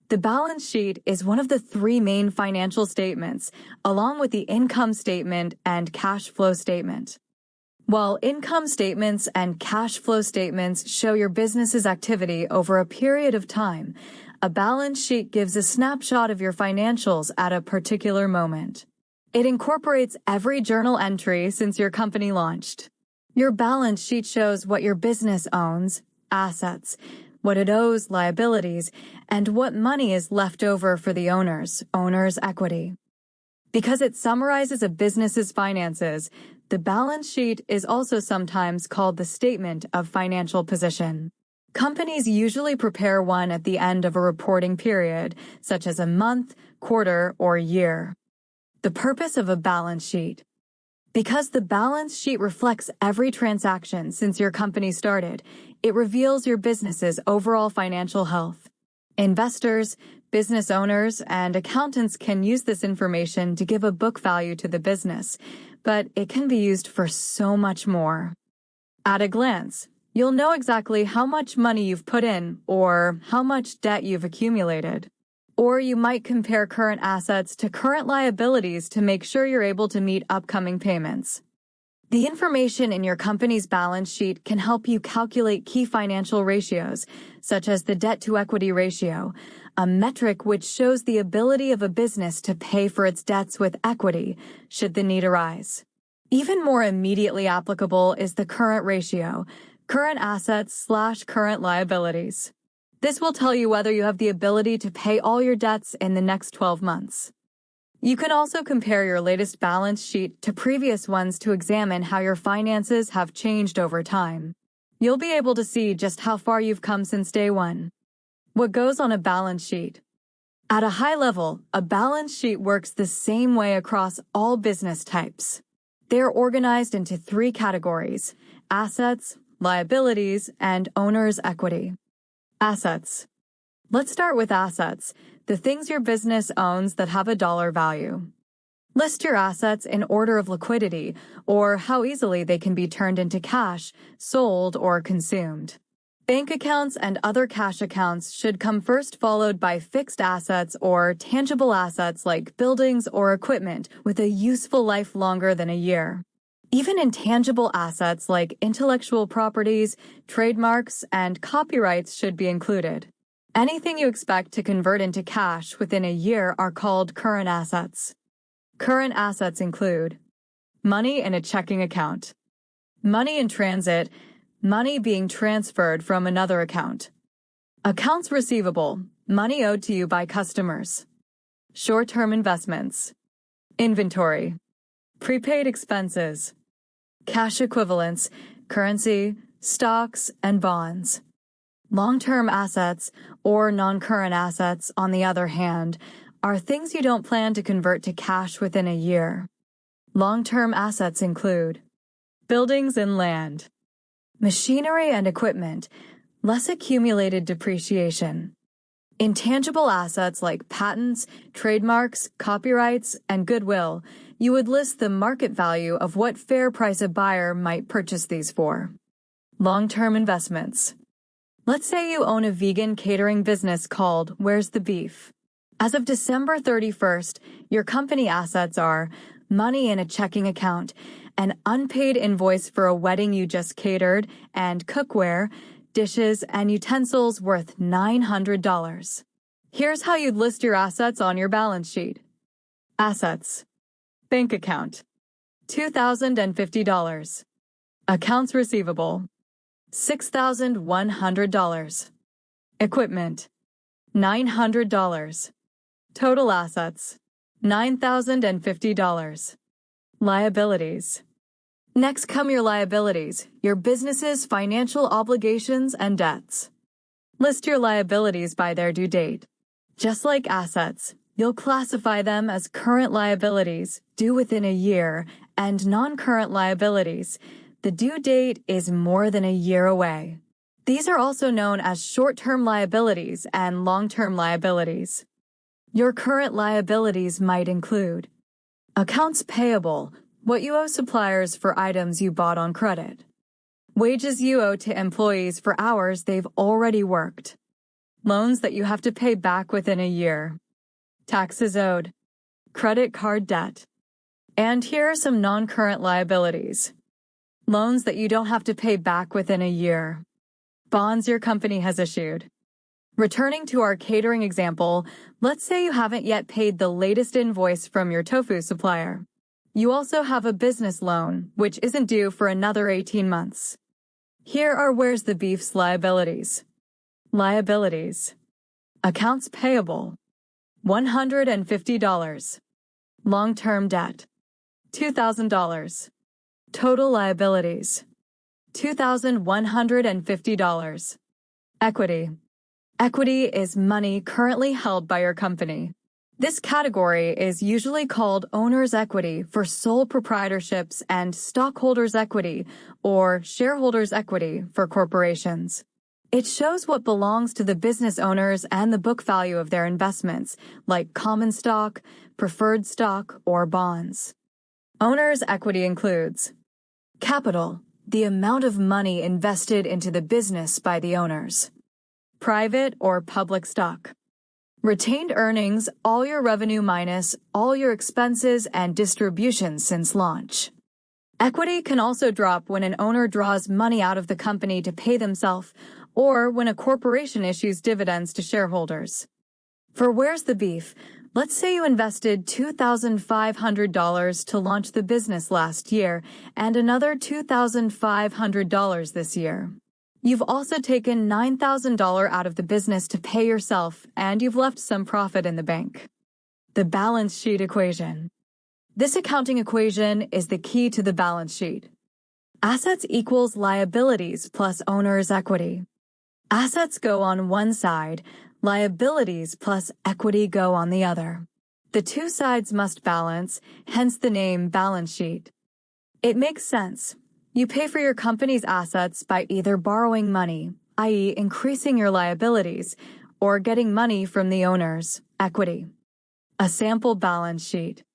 The balance sheet is one of the three main financial statements, along with the income statement and cash flow statement. While income statements and cash flow statements show your business's activity over a period of time, a balance sheet gives a snapshot of your financials at a particular moment. It incorporates every journal entry since your company launched. Your balance sheet shows what your business owns, assets, what it owes, liabilities, and what money is left over for the owner's equity. Because it summarizes a business's finances, the balance sheet is also sometimes called the statement of financial position. Companies usually prepare one at the end of a reporting period, such as a month, quarter, or year. The purpose of a balance sheet. Because the balance sheet reflects every transaction since your company started, it reveals your business's overall financial health. Investors, business owners, and accountants can use this information to give a book value to the business, but it can be used for so much more. At a glance, you'll know exactly how much money you've put in or how much debt you've accumulated. Or you might compare current assets to current liabilities to make sure you're able to meet upcoming payments. The information in your company's balance sheet can help you calculate key financial ratios, such as the debt-to-equity ratio, a metric which shows the ability of a business to pay for its debts with equity, should the need arise. Even more immediately applicable is the current ratio, current assets/current liabilities. This will tell you whether you have the ability to pay all your debts in the next 12 months. You can also compare your latest balance sheet to previous ones to examine how your finances have changed over time. You'll be able to see just how far you've come since day one. What goes on a balance sheet? At a high level, a balance sheet works the same way across all business types. They are organized into three categories: assets, liabilities, and owner's equity. Assets. Let's start with assets, the things your business owns that have a dollar value. List your assets in order of liquidity, or how easily they can be turned into cash, sold, or consumed. Bank accounts and other cash accounts should come first, followed by fixed assets or tangible assets like buildings or equipment with a useful life longer than a year. Even intangible assets like intellectual properties, trademarks, and copyrights should be included. Anything you expect to convert into cash within a year are called current assets. Current assets include money in a checking account, money in transit, money being transferred from another account, accounts receivable, money owed to you by customers, short-term investments, inventory, prepaid expenses, cash equivalents, currency, stocks, and bonds. Long-term assets, or non-current assets, on the other hand, are things you don't plan to convert to cash within a year. Long-term assets include buildings and land, machinery and equipment, less accumulated depreciation, intangible assets like patents, trademarks, copyrights, and goodwill. You would list the market value of what fair price a buyer might purchase these for. Long-term investments. Let's say you own a vegan catering business called Where's the Beef? As of December 31st, your company assets are money in a checking account, an unpaid invoice for a wedding you just catered, and cookware, dishes, and utensils worth $900. Here's how you'd list your assets on your balance sheet. Assets. Bank account, $2,050. Accounts receivable, $6,100. Equipment, $900. Total assets, $9,050. Liabilities. Next come your liabilities, your business's financial obligations and debts. List your liabilities by their due date. Just like assets, you'll classify them as current liabilities, due within a year, and non-current liabilities. The due date is more than a year away. These are also known as short-term liabilities and long-term liabilities. Your current liabilities might include accounts payable, what you owe suppliers for items you bought on credit. Wages you owe to employees for hours they've already worked. Loans that you have to pay back within a year. Taxes owed. Credit card debt. And here are some non-current liabilities. Loans that you don't have to pay back within a year. Bonds your company has issued. Returning to our catering example, let's say you haven't yet paid the latest invoice from your tofu supplier. You also have a business loan, which isn't due for another 18 months. Here are Where's the Beef's liabilities. Liabilities. Accounts payable, $150. Long-term debt, $2,000. Total liabilities, $2,150. Equity. Equity is money currently held by your company. This category is usually called owner's equity for sole proprietorships and stockholders' equity or shareholders' equity for corporations. It shows what belongs to the business owners and the book value of their investments, like common stock, preferred stock, or bonds. Owner's equity includes capital, the amount of money invested into the business by the owners. Private or public stock. Retained earnings, all your revenue minus all your expenses and distributions since launch. Equity can also drop when an owner draws money out of the company to pay themselves or when a corporation issues dividends to shareholders. For Where's the Beef, let's say you invested $2,500 to launch the business last year and another $2,500 this year. You've also taken $9,000 out of the business to pay yourself, and you've left some profit in the bank. The balance sheet equation. This accounting equation is the key to the balance sheet. Assets equals liabilities plus owner's equity. Assets go on one side, liabilities plus equity go on the other. The two sides must balance, hence the name balance sheet. It makes sense. You pay for your company's assets by either borrowing money, i.e. increasing your liabilities, or getting money from the owners, equity. A sample balance sheet.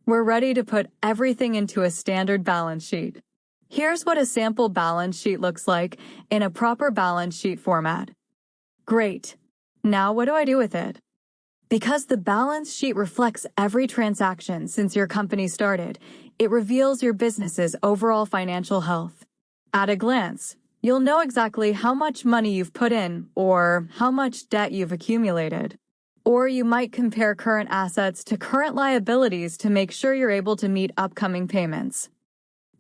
We're ready to put everything into a standard balance sheet. Here's what a sample balance sheet looks like in a proper balance sheet format. Great. Now what do I do with it? Because the balance sheet reflects every transaction since your company started, it reveals your business's overall financial health. At a glance, you'll know exactly how much money you've put in or how much debt you've accumulated. Or you might compare current assets to current liabilities to make sure you're able to meet upcoming payments.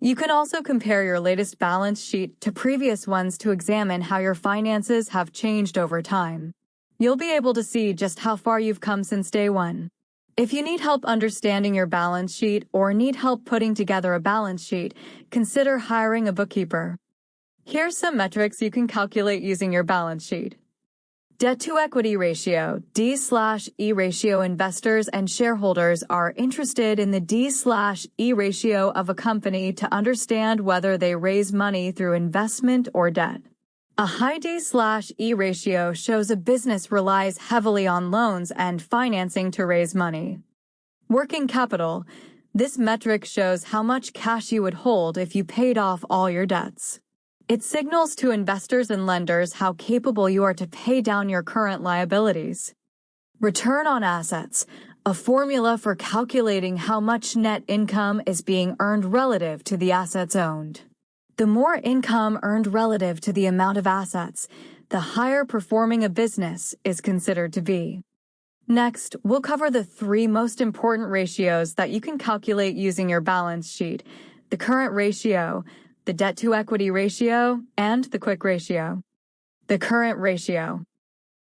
You can also compare your latest balance sheet to previous ones to examine how your finances have changed over time. You'll be able to see just how far you've come since day one. If you need help understanding your balance sheet or need help putting together a balance sheet, consider hiring a bookkeeper. Here's some metrics you can calculate using your balance sheet. Debt-to-equity ratio, D/E ratio. Investors and shareholders are interested in the D/E ratio of a company to understand whether they raise money through investment or debt. A high D/E ratio shows a business relies heavily on loans and financing to raise money. Working capital. This metric shows how much cash you would hold if you paid off all your debts. It signals to investors and lenders how capable you are to pay down your current liabilities. Return on assets, a formula for calculating how much net income is being earned relative to the assets owned. The more income earned relative to the amount of assets, the higher performing a business is considered to be. Next, we'll cover the three most important ratios that you can calculate using your balance sheet: the current ratio, the debt-to-equity ratio, and the quick ratio. The current ratio.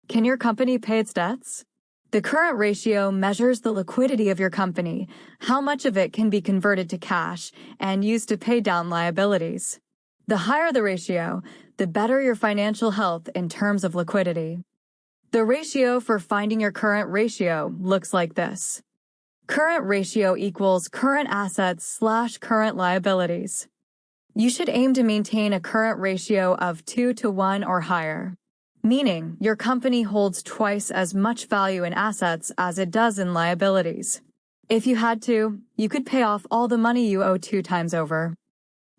Can your company pay its debts? The current ratio measures the liquidity of your company, how much of it can be converted to cash and used to pay down liabilities. The higher the ratio, the better your financial health in terms of liquidity. The ratio for finding your current ratio looks like this. Current ratio equals current assets / current liabilities. You should aim to maintain a current ratio of 2-to-1 or higher, meaning your company holds twice as much value in assets as it does in liabilities. If you had to, you could pay off all the money you owe 2 times over.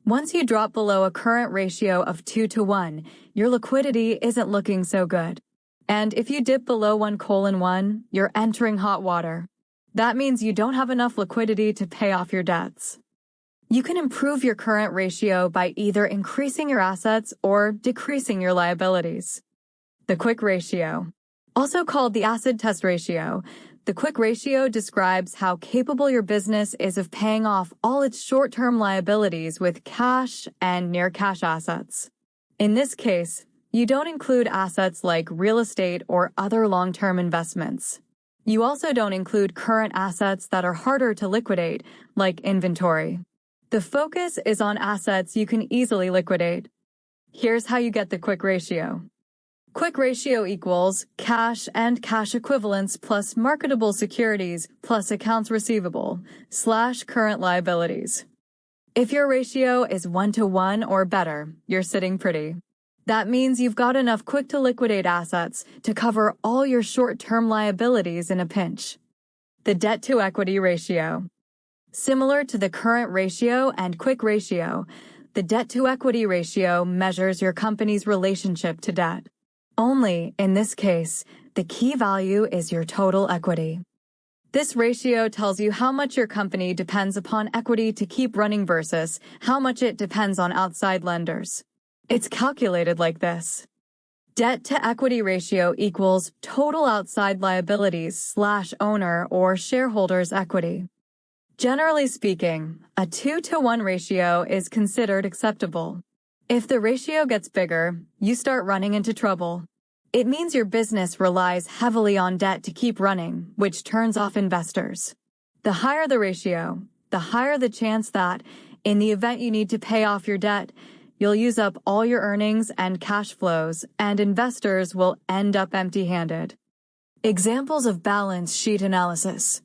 Once you drop below a current ratio of 2-to-1, your liquidity isn't looking so good. And if you dip below 1:1, you're entering hot water. That means you don't have enough liquidity to pay off your debts. You can improve your current ratio by either increasing your assets or decreasing your liabilities. The quick ratio. Also called the acid test ratio, the quick ratio describes how capable your business is of paying off all its short-term liabilities with cash and near-cash assets. In this case, you don't include assets like real estate or other long-term investments. You also don't include current assets that are harder to liquidate, like inventory. The focus is on assets you can easily liquidate. Here's how you get the quick ratio. Quick ratio equals cash and cash equivalents plus marketable securities plus accounts receivable / current liabilities. If your ratio is 1-to-1 or better, you're sitting pretty. That means you've got enough quick-to-liquidate assets to cover all your short-term liabilities in a pinch. The debt-to-equity ratio. Similar to the current ratio and quick ratio, the debt-to-equity ratio measures your company's relationship to debt. Only, in this case, the key value is your total equity. This ratio tells you how much your company depends upon equity to keep running versus how much it depends on outside lenders. It's calculated like this. Debt-to-equity ratio equals total outside liabilities / owner or shareholders' equity. Generally speaking, a 2-to-1 ratio is considered acceptable. If the ratio gets bigger, you start running into trouble. It means your business relies heavily on debt to keep running, which turns off investors. The higher the ratio, the higher the chance that, in the event you need to pay off your debt, you'll use up all your earnings and cash flows, and investors will end up empty-handed. Examples of balance sheet analysis.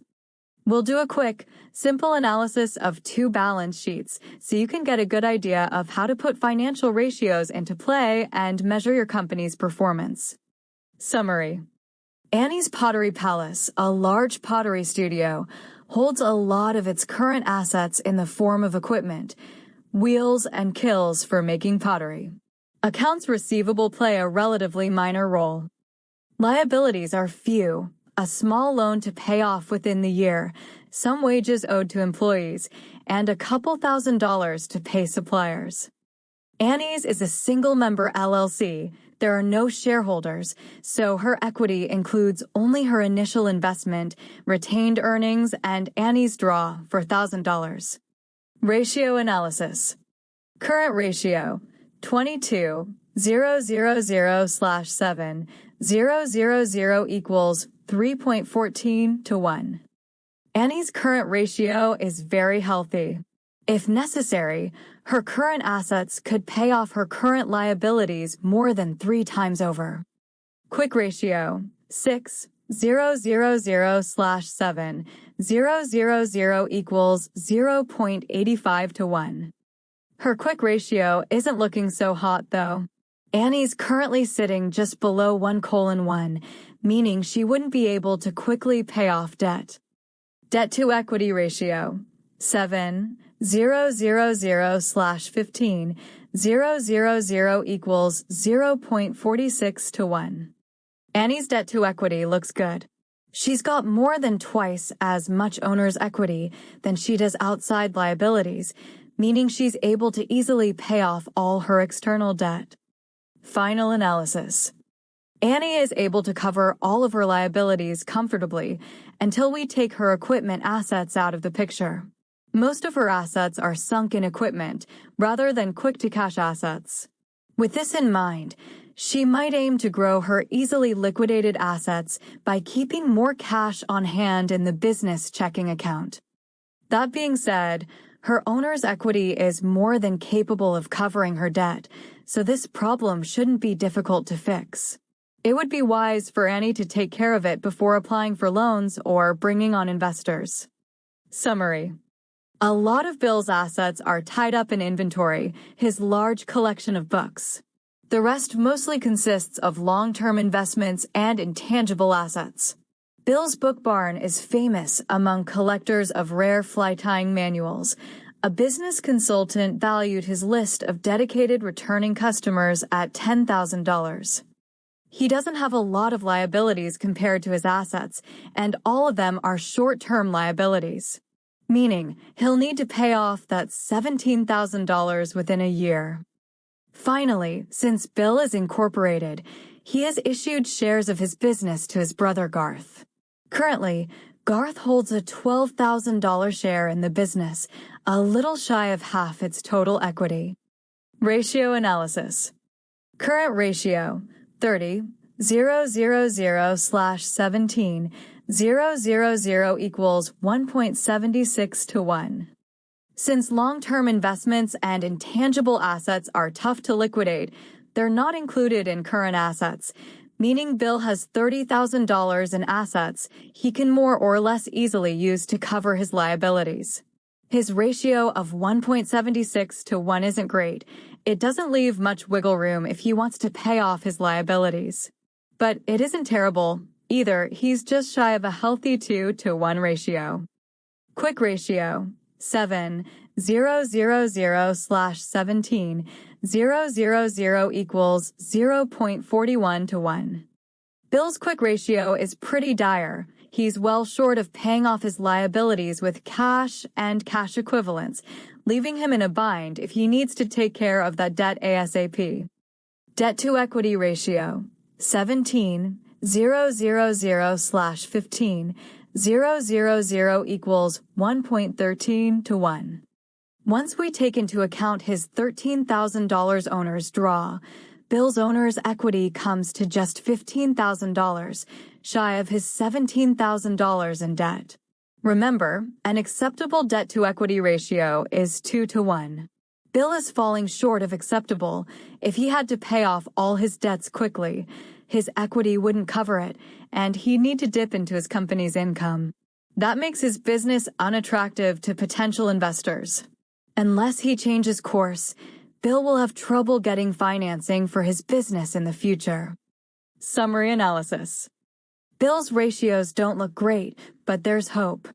We'll do a quick, simple analysis of 2 balance sheets so you can get a good idea of how to put financial ratios into play and measure your company's performance. Summary. Annie's Pottery Palace, a large pottery studio, holds a lot of its current assets in the form of equipment, wheels and kilns for making pottery. Accounts receivable play a relatively minor role. Liabilities are few. A small loan to pay off within the year, some wages owed to employees, and a couple $1,000s to pay suppliers. Annie's is a single-member LLC. There are no shareholders, so her equity includes only her initial investment, retained earnings, and Annie's draw for $1,000. Ratio analysis. Current ratio, 22,000/7, 000 equals 3.14-to-1. Annie's current ratio is very healthy. If necessary, her current assets could pay off her current liabilities more than 3 times over. Quick ratio, 6,000/7, 000 equals 0.85-to-1. Her quick ratio isn't looking so hot, though. Annie's currently sitting just below 1:1, meaning she wouldn't be able to quickly pay off debt. Debt-to-equity ratio, 7,000/15, 000 equals 0.46-to-1. Annie's debt-to-equity looks good. She's got more than twice as much owner's equity than she does outside liabilities, meaning she's able to easily pay off all her external debt. Final analysis. Annie is able to cover all of her liabilities comfortably until we take her equipment assets out of the picture. Most of her assets are sunk in equipment rather than quick-to-cash assets. With this in mind, she might aim to grow her easily liquidated assets by keeping more cash on hand in the business checking account. That being said, her owner's equity is more than capable of covering her debt, so this problem shouldn't be difficult to fix. It would be wise for Annie to take care of it before applying for loans or bringing on investors. Summary. A lot of Bill's assets are tied up in inventory, his large collection of books. The rest mostly consists of long-term investments and intangible assets. Bill's book barn is famous among collectors of rare fly-tying manuals. A business consultant valued his list of dedicated returning customers at $10,000. He doesn't have a lot of liabilities compared to his assets, and all of them are short-term liabilities, meaning he'll need to pay off that $17,000 within a year. Finally, since Bill is incorporated, he has issued shares of his business to his brother Garth. Currently, Garth holds a $12,000 share in the business, a little shy of half its total equity. Ratio analysis. Current ratio 30,000/17,000 equals 1.76 to 1. Since long-term investments and intangible assets are tough to liquidate, they're not included in current assets, meaning Bill has $30,000 in assets he can more or less easily use to cover his liabilities. His ratio of 1.76 to 1 isn't great. It doesn't leave much wiggle room if he wants to pay off his liabilities. But it isn't terrible either. He's just shy of a healthy 2 to 1 ratio. Quick ratio 7,000/17,000 equals 0.41 to 1. Bill's quick ratio is pretty dire. He's well short of paying off his liabilities with cash and cash equivalents, leaving him in a bind if he needs to take care of that debt ASAP. Debt-to-equity ratio 17,000/15,000 equals 1.13 to 1. Once we take into account his $13,000 owner's draw, Bill's owner's equity comes to just $15,000, shy of his $17,000 in debt. Remember, an acceptable debt-to-equity ratio is 2 to 1. Bill is falling short of acceptable. If he had to pay off all his debts quickly, his equity wouldn't cover it, and he'd need to dip into his company's income. That makes his business unattractive to potential investors. Unless he changes course, Bill will have trouble getting financing for his business in the future. Summary analysis. Bill's ratios don't look great, but there's hope.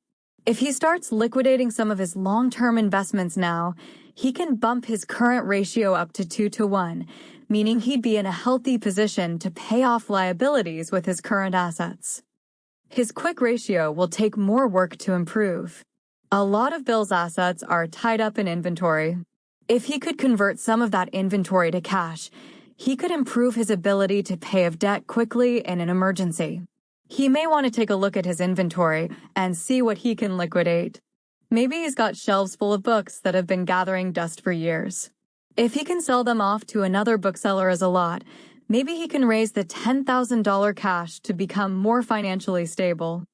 If he starts liquidating some of his long-term investments now, he can bump his current ratio up to 2 to 1, meaning he'd be in a healthy position to pay off liabilities with his current assets. His quick ratio will take more work to improve. A lot of Bill's assets are tied up in inventory. If he could convert some of that inventory to cash, he could improve his ability to pay off debt quickly in an emergency. He may want to take a look at his inventory and see what he can liquidate. Maybe he's got shelves full of books that have been gathering dust for years. If he can sell them off to another bookseller as a lot, maybe he can raise the $10,000 cash to become more financially stable.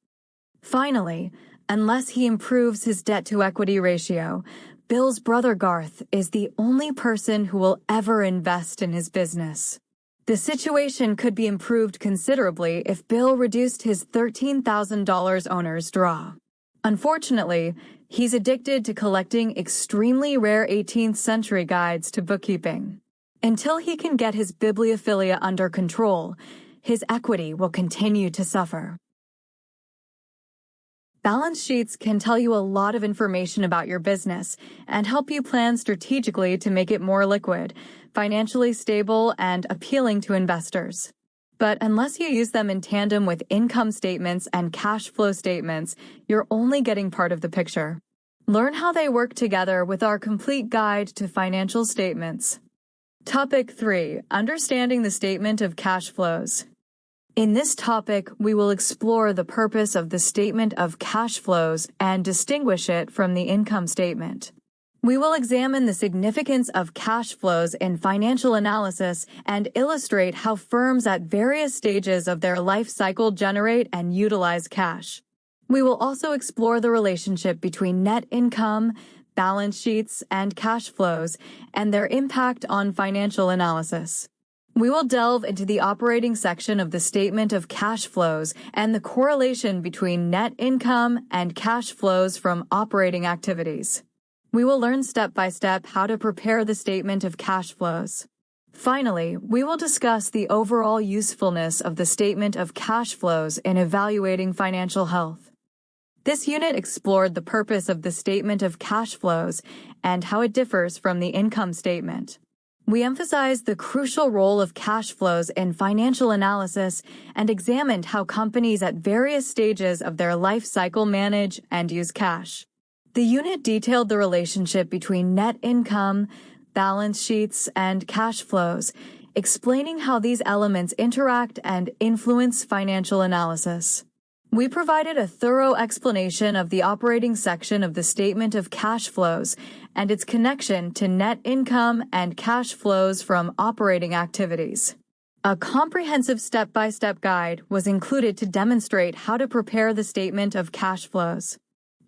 Finally, unless he improves his debt-to-equity ratio, Bill's brother Garth is the only person who will ever invest in his business. The situation could be improved considerably if Bill reduced his $13,000 owner's draw. Unfortunately, he's addicted to collecting extremely rare 18th century guides to bookkeeping. Until he can get his bibliophilia under control, his equity will continue to suffer. Balance sheets can tell you a lot of information about your business and help you plan strategically to make it more liquid, financially stable, and appealing to investors. But unless you use them in tandem with income statements and cash flow statements, you're only getting part of the picture. Learn how they work together with our complete guide to financial statements. Topic 3. Understanding the statement of cash flows. In this topic, we will explore the purpose of the statement of cash flows and distinguish it from the income statement. We will examine the significance of cash flows in financial analysis and illustrate how firms at various stages of their life cycle generate and utilize cash. We will also explore the relationship between net income, balance sheets, and cash flows, and their impact on financial analysis. We will delve into the operating section of the statement of cash flows and the correlation between net income and cash flows from operating activities. We will learn step by step how to prepare the statement of cash flows. Finally, we will discuss the overall usefulness of the statement of cash flows in evaluating financial health. This unit explored the purpose of the statement of cash flows and how it differs from the income statement. We emphasized the crucial role of cash flows in financial analysis and examined how companies at various stages of their life cycle manage and use cash. The unit detailed the relationship between net income, balance sheets, and cash flows, explaining how these elements interact and influence financial analysis. We provided a thorough explanation of the operating section of the statement of cash flows and its connection to net income and cash flows from operating activities. A comprehensive step-by-step guide was included to demonstrate how to prepare the statement of cash flows.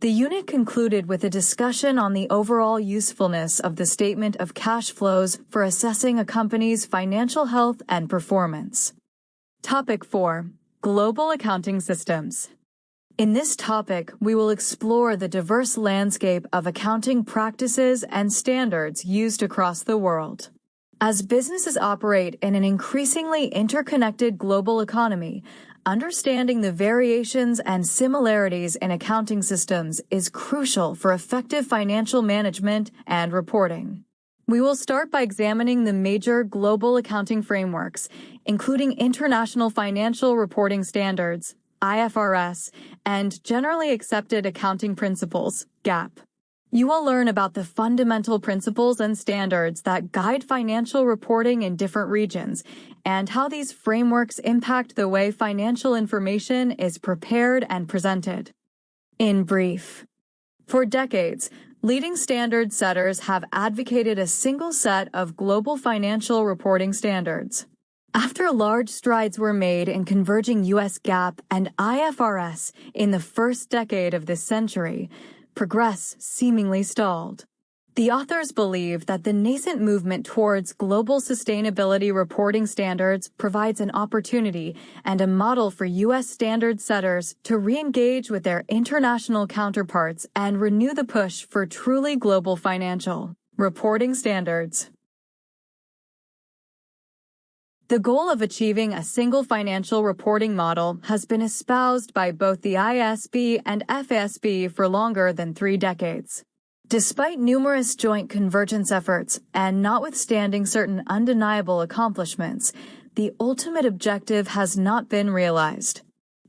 The unit concluded with a discussion on the overall usefulness of the statement of cash flows for assessing a company's financial health and performance. Topic 4. Global Accounting Systems. In this topic, we will explore the diverse landscape of accounting practices and standards used across the world. As businesses operate in an increasingly interconnected global economy, understanding the variations and similarities in accounting systems is crucial for effective financial management and reporting. We will start by examining the major global accounting frameworks, including International Financial Reporting Standards, IFRS, and Generally Accepted Accounting Principles, GAAP. You will learn about the fundamental principles and standards that guide financial reporting in different regions and how these frameworks impact the way financial information is prepared and presented. In brief, for decades, leading standard setters have advocated a single set of global financial reporting standards. After large strides were made in converging U.S. GAAP and IFRS in the first decade of this century, progress seemingly stalled. The authors believe that the nascent movement towards global sustainability reporting standards provides an opportunity and a model for U.S. standard setters to re-engage with their international counterparts and renew the push for truly global financial reporting standards. The goal of achieving a single financial reporting model has been espoused by both the IASB and FASB for longer than 3 decades. Despite numerous joint convergence efforts and notwithstanding certain undeniable accomplishments, the ultimate objective has not been realized.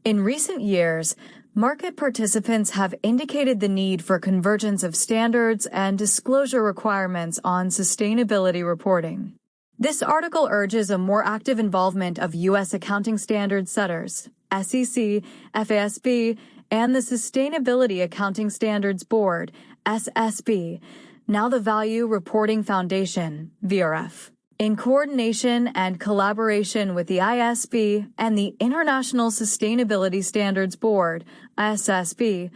In recent years, market participants have indicated the need for convergence of standards and disclosure requirements on sustainability reporting. This article urges a more active involvement of U.S. accounting standard setters, SEC, FASB, and the Sustainability Accounting Standards Board, SSB, now the Value Reporting Foundation, VRF, in coordination and collaboration with the IASB and the International Sustainability Standards Board, ISSB,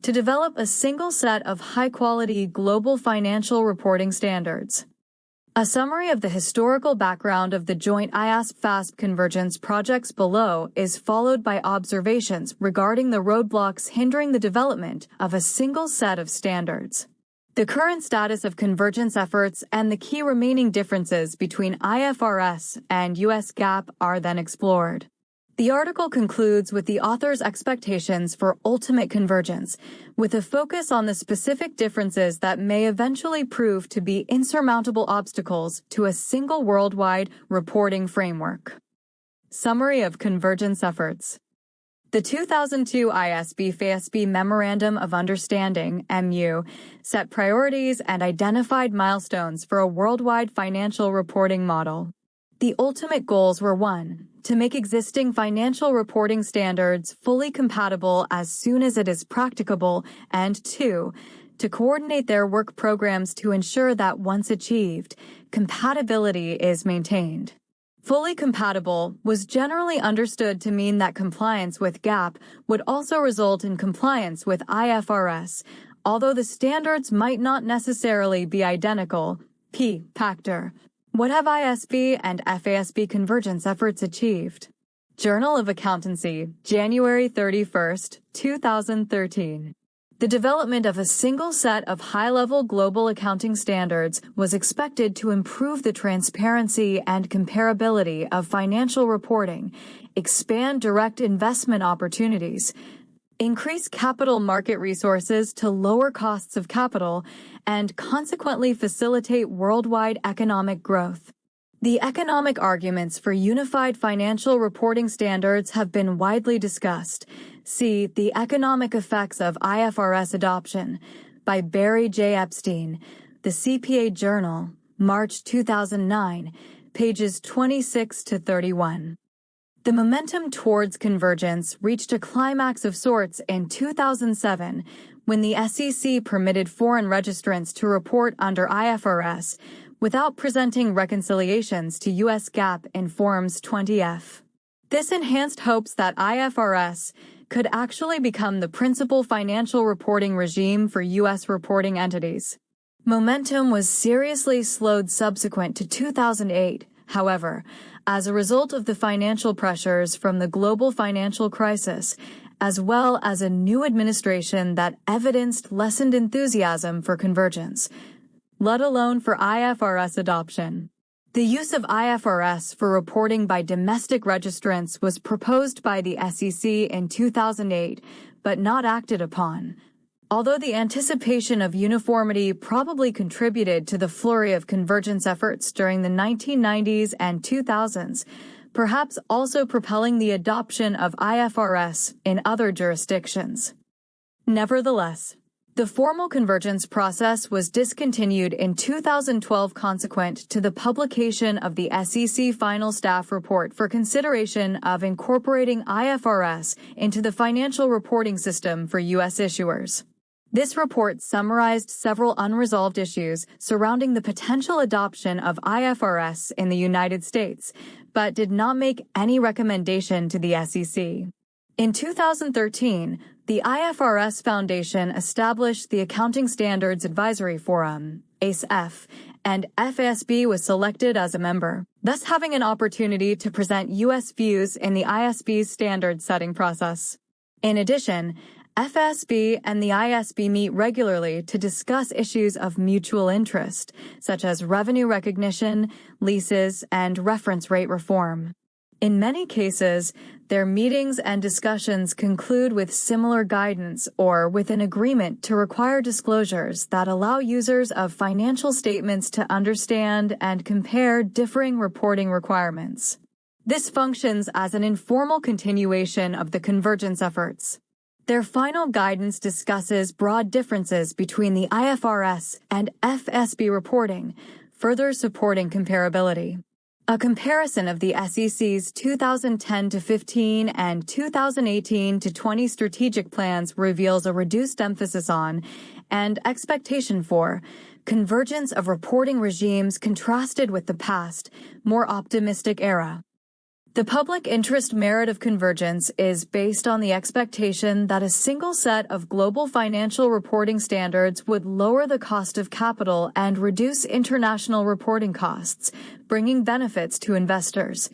to develop a single set of high-quality global financial reporting standards. A summary of the historical background of the joint IASB-FASB convergence projects below is followed by observations regarding the roadblocks hindering the development of a single set of standards. The current status of convergence efforts and the key remaining differences between IFRS and U.S. GAAP are then explored. The article concludes with the author's expectations for ultimate convergence, with a focus on the specific differences that may eventually prove to be insurmountable obstacles to a single worldwide reporting framework. Summary of convergence efforts. The 2002 IASB-FASB Memorandum of Understanding, MU, set priorities and identified milestones for a worldwide financial reporting model. The ultimate goals were 1. to make existing financial reporting standards fully compatible as soon as it is practicable, and 2, to coordinate their work programs to ensure that once achieved, compatibility is maintained. Fully compatible was generally understood to mean that compliance with GAAP would also result in compliance with IFRS, although the standards might not necessarily be identical. P. Pactor. What have ISB and FASB convergence efforts achieved? Journal of Accountancy, January 31, 2013. The development of a single set of high-level global accounting standards was expected to improve the transparency and comparability of financial reporting, expand direct investment opportunities, increase capital market resources to lower costs of capital, and consequently facilitate worldwide economic growth. The economic arguments for unified financial reporting standards have been widely discussed. See The Economic Effects of IFRS Adoption by Barry J. Epstein, The CPA Journal, March 2009, pages 26 to 31. The momentum towards convergence reached a climax of sorts in 2007 when the SEC permitted foreign registrants to report under IFRS without presenting reconciliations to U.S. GAAP in Forms 20-F. This enhanced hopes that IFRS could actually become the principal financial reporting regime for U.S. reporting entities. Momentum was seriously slowed subsequent to 2008, however, as a result of the financial pressures from the global financial crisis, as well as a new administration that evidenced lessened enthusiasm for convergence, let alone for IFRS adoption. The use of IFRS for reporting by domestic registrants was proposed by the SEC in 2008, but not acted upon. Although the anticipation of uniformity probably contributed to the flurry of convergence efforts during the 1990s and 2000s, perhaps also propelling the adoption of IFRS in other jurisdictions. Nevertheless, the formal convergence process was discontinued in 2012 consequent to the publication of the SEC Final Staff Report for consideration of incorporating IFRS into the financial reporting system for U.S. issuers. This report summarized several unresolved issues surrounding the potential adoption of IFRS in the United States, but did not make any recommendation to the SEC. In 2013, the IFRS Foundation established the Accounting Standards Advisory Forum, ACE-F, and FASB was selected as a member, thus having an opportunity to present U.S. views in the ISB's standard-setting process. In addition, FASB and the ISB meet regularly to discuss issues of mutual interest, such as revenue recognition, leases, and reference rate reform. In many cases, their meetings and discussions conclude with similar guidance or with an agreement to require disclosures that allow users of financial statements to understand and compare differing reporting requirements. This functions as an informal continuation of the convergence efforts. Their final guidance discusses broad differences between the IFRS and FASB reporting, further supporting comparability. A comparison of the SEC's 2010-15 and 2018-20 strategic plans reveals a reduced emphasis on and expectation for convergence of reporting regimes contrasted with the past, more optimistic era. The public interest merit of convergence is based on the expectation that a single set of global financial reporting standards would lower the cost of capital and reduce international reporting costs, bringing benefits to investors,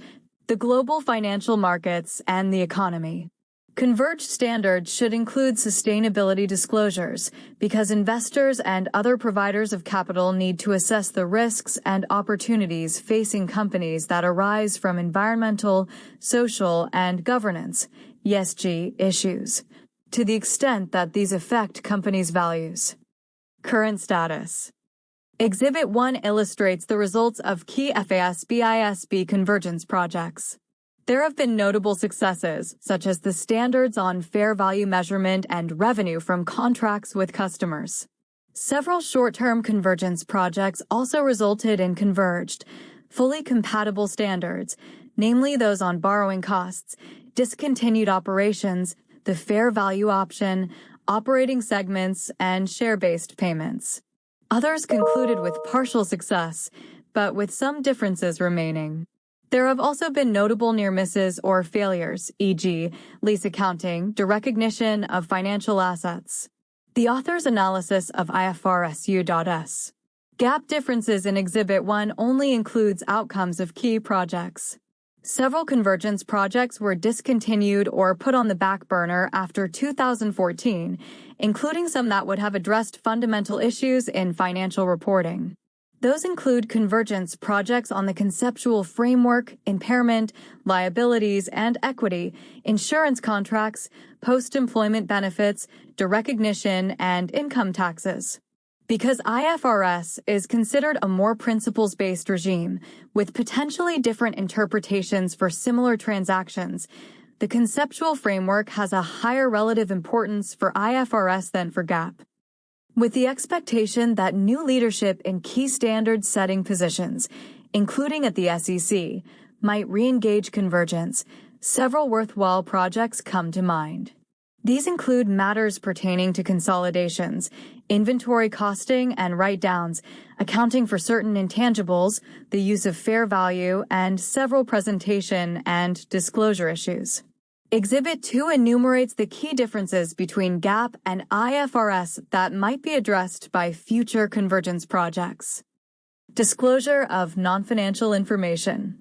the global financial markets, and the economy. Converged standards should include sustainability disclosures because investors and other providers of capital need to assess the risks and opportunities facing companies that arise from environmental, social, and governance (ESG) issues, to the extent that these affect companies' values. Current status. Exhibit 1 illustrates the results of key FASB-ISB convergence projects. There have been notable successes, such as the standards on fair value measurement and revenue from contracts with customers. Several short-term convergence projects also resulted in converged, fully compatible standards, namely those on borrowing costs, discontinued operations, the fair value option, operating segments, and share-based payments. Others concluded with partial success, but with some differences remaining. There have also been notable near misses or failures, e.g., lease accounting, derecognition of financial assets. The author's analysis of IFRS U.S. GAAP differences in Exhibit 1 only includes outcomes of key projects. Several convergence projects were discontinued or put on the back burner after 2014, including some that would have addressed fundamental issues in financial reporting. Those include convergence projects on the conceptual framework, impairment, liabilities and equity, insurance contracts, post-employment benefits, derecognition, and income taxes. Because IFRS is considered a more principles-based regime, with potentially different interpretations for similar transactions, the conceptual framework has a higher relative importance for IFRS than for GAAP. With the expectation that new leadership in key standards-setting positions, including at the SEC, might re-engage convergence, several worthwhile projects come to mind. These include matters pertaining to consolidations, inventory costing and write-downs, accounting for certain intangibles, the use of fair value, and several presentation and disclosure issues. Exhibit 2 enumerates the key differences between GAAP and IFRS that might be addressed by future convergence projects. Disclosure of non-financial information.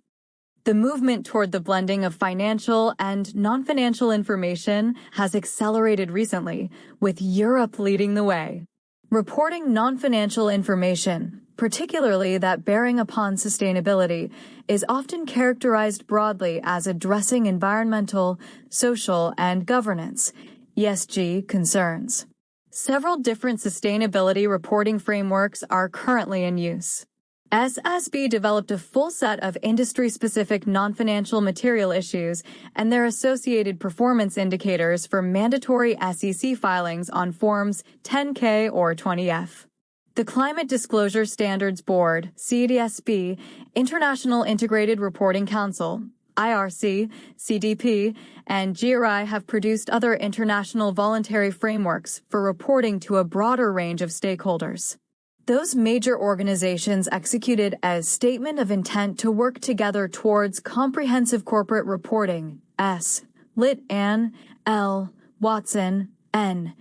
The movement toward the blending of financial and non-financial information has accelerated recently, with Europe leading the way. Reporting non-financial information, particularly that bearing upon sustainability, is often characterized broadly as addressing environmental, social, and governance (ESG) concerns. Several different sustainability reporting frameworks are currently in use. SSB developed a full set of industry-specific non-financial material issues and their associated performance indicators for mandatory SEC filings on Forms 10-K or 20-F. The Climate Disclosure Standards Board, CDSB, International Integrated Reporting Council, IRC, CDP, and GRI have produced other international voluntary frameworks for reporting to a broader range of stakeholders. Those major organizations executed a statement of intent to work together towards comprehensive corporate reporting, S. Lit. Ann, L. Watson, N.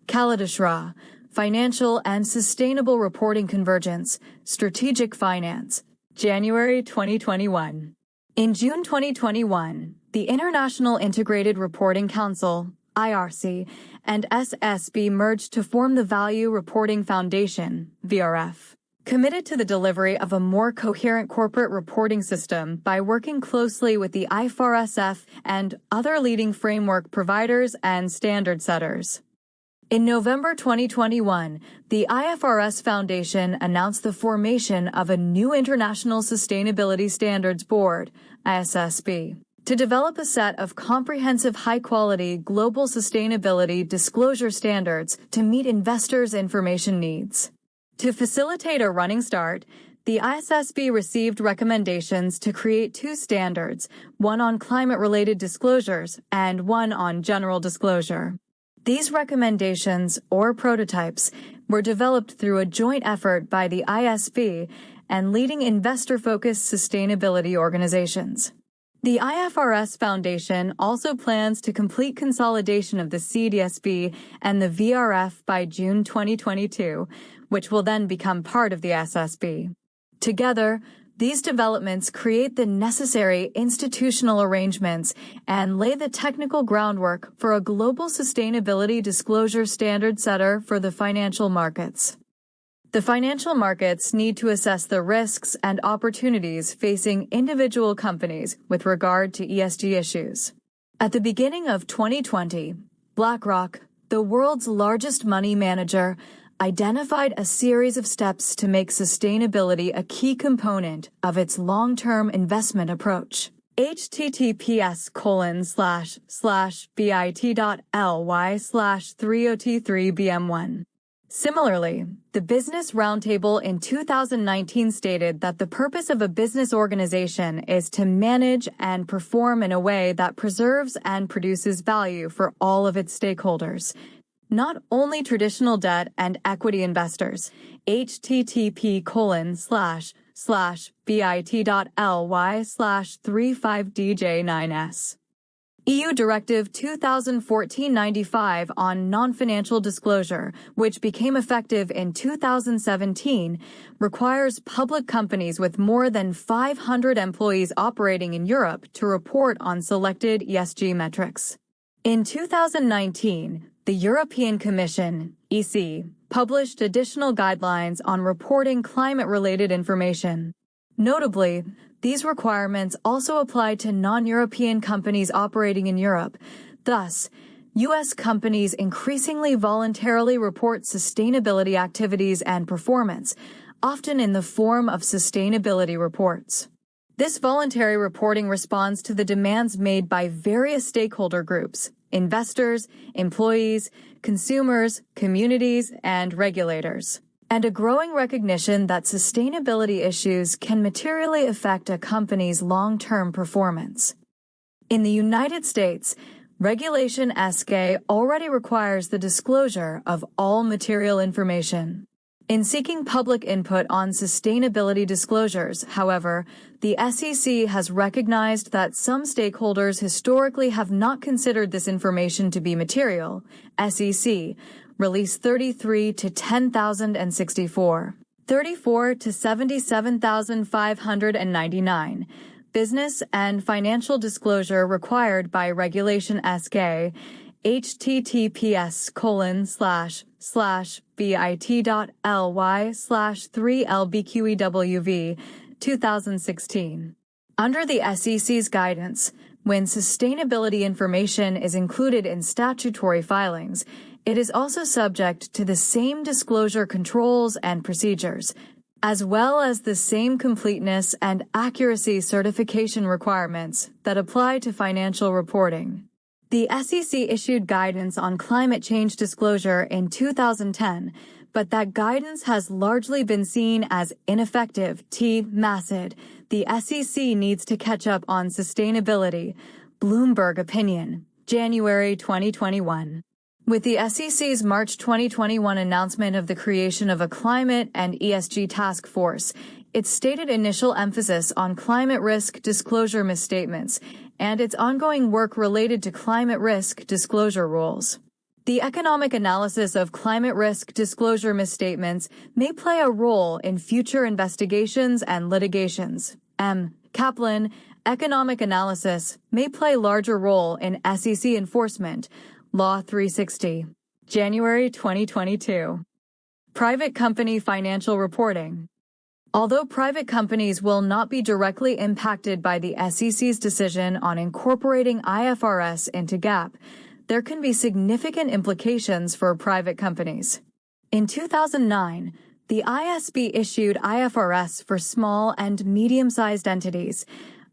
Kaladashra, Financial and Sustainable Reporting Convergence, Strategic Finance, January 2021. In June 2021, the International Integrated Reporting Council, IRC, and SSB merged to form the Value Reporting Foundation, VRF, committed to the delivery of a more coherent corporate reporting system by working closely with the IFRSF and other leading framework providers and standard setters. In November 2021, the IFRS Foundation announced the formation of a new International Sustainability Standards Board, ISSB, to develop a set of comprehensive high-quality global sustainability disclosure standards to meet investors' information needs. To facilitate a running start, the ISSB received recommendations to create 2 standards, one on climate-related disclosures and one on general disclosure. These recommendations, or prototypes, were developed through a joint effort by the ISB and leading investor-focused sustainability organizations. The IFRS Foundation also plans to complete consolidation of the CDSB and the VRF by June 2022, which will then become part of the SSB. Together, these developments create the necessary institutional arrangements and lay the technical groundwork for a global sustainability disclosure standard setter for the financial markets. The financial markets need to assess the risks and opportunities facing individual companies with regard to ESG issues. At the beginning of 2020, BlackRock, the world's largest money manager, identified a series of steps to make sustainability a key component of its long-term investment approach. https://bit.ly/30t3bm1 Similarly, the Business Roundtable in 2019 stated that the purpose of a business organization is to manage and perform in a way that preserves and produces value for all of its stakeholders, not only traditional debt and equity investors. http://bit.ly/35dj9s. EU Directive 2014-95 on non-financial disclosure, which became effective in 2017, requires public companies with more than 500 employees operating in Europe to report on selected ESG metrics. In 2019, the European Commission, EC, published additional guidelines on reporting climate-related information. Notably, these requirements also apply to non-European companies operating in Europe. Thus, U.S. companies increasingly voluntarily report sustainability activities and performance, often in the form of sustainability reports. This voluntary reporting responds to the demands made by various stakeholder groups, investors, employees, consumers, communities, and regulators, and a growing recognition that sustainability issues can materially affect a company's long-term performance. In the United States, Regulation S-K already requires the disclosure of all material information. In seeking public input on sustainability disclosures, however, the SEC has recognized that some stakeholders historically have not considered this information to be material. SEC Release 33 to 10,064. 34 to 77,599. Business and financial disclosure required by Regulation S-K, https://bit.ly/3lbqewv 2016. Under the SEC's guidance, when sustainability information is included in statutory filings, it is also subject to the same disclosure controls and procedures, as well as the same completeness and accuracy certification requirements that apply to financial reporting. The SEC issued guidance on climate change disclosure in 2010, but that guidance has largely been seen as ineffective. Massid, the SEC needs to catch up on sustainability. Bloomberg Opinion, January 2021. With the SEC's March 2021 announcement of the creation of a climate and ESG task force, its stated initial emphasis on climate risk disclosure misstatements, and its ongoing work related to climate risk disclosure rules. The economic analysis of climate risk disclosure misstatements may play a role in future investigations and litigations. M. Kaplan, economic analysis may play larger role in SEC enforcement. Law 360. January 2022. Private company financial reporting. Although private companies will not be directly impacted by the SEC's decision on incorporating IFRS into GAAP, there can be significant implications for private companies. In 2009, the ISB issued IFRS for small and medium-sized entities,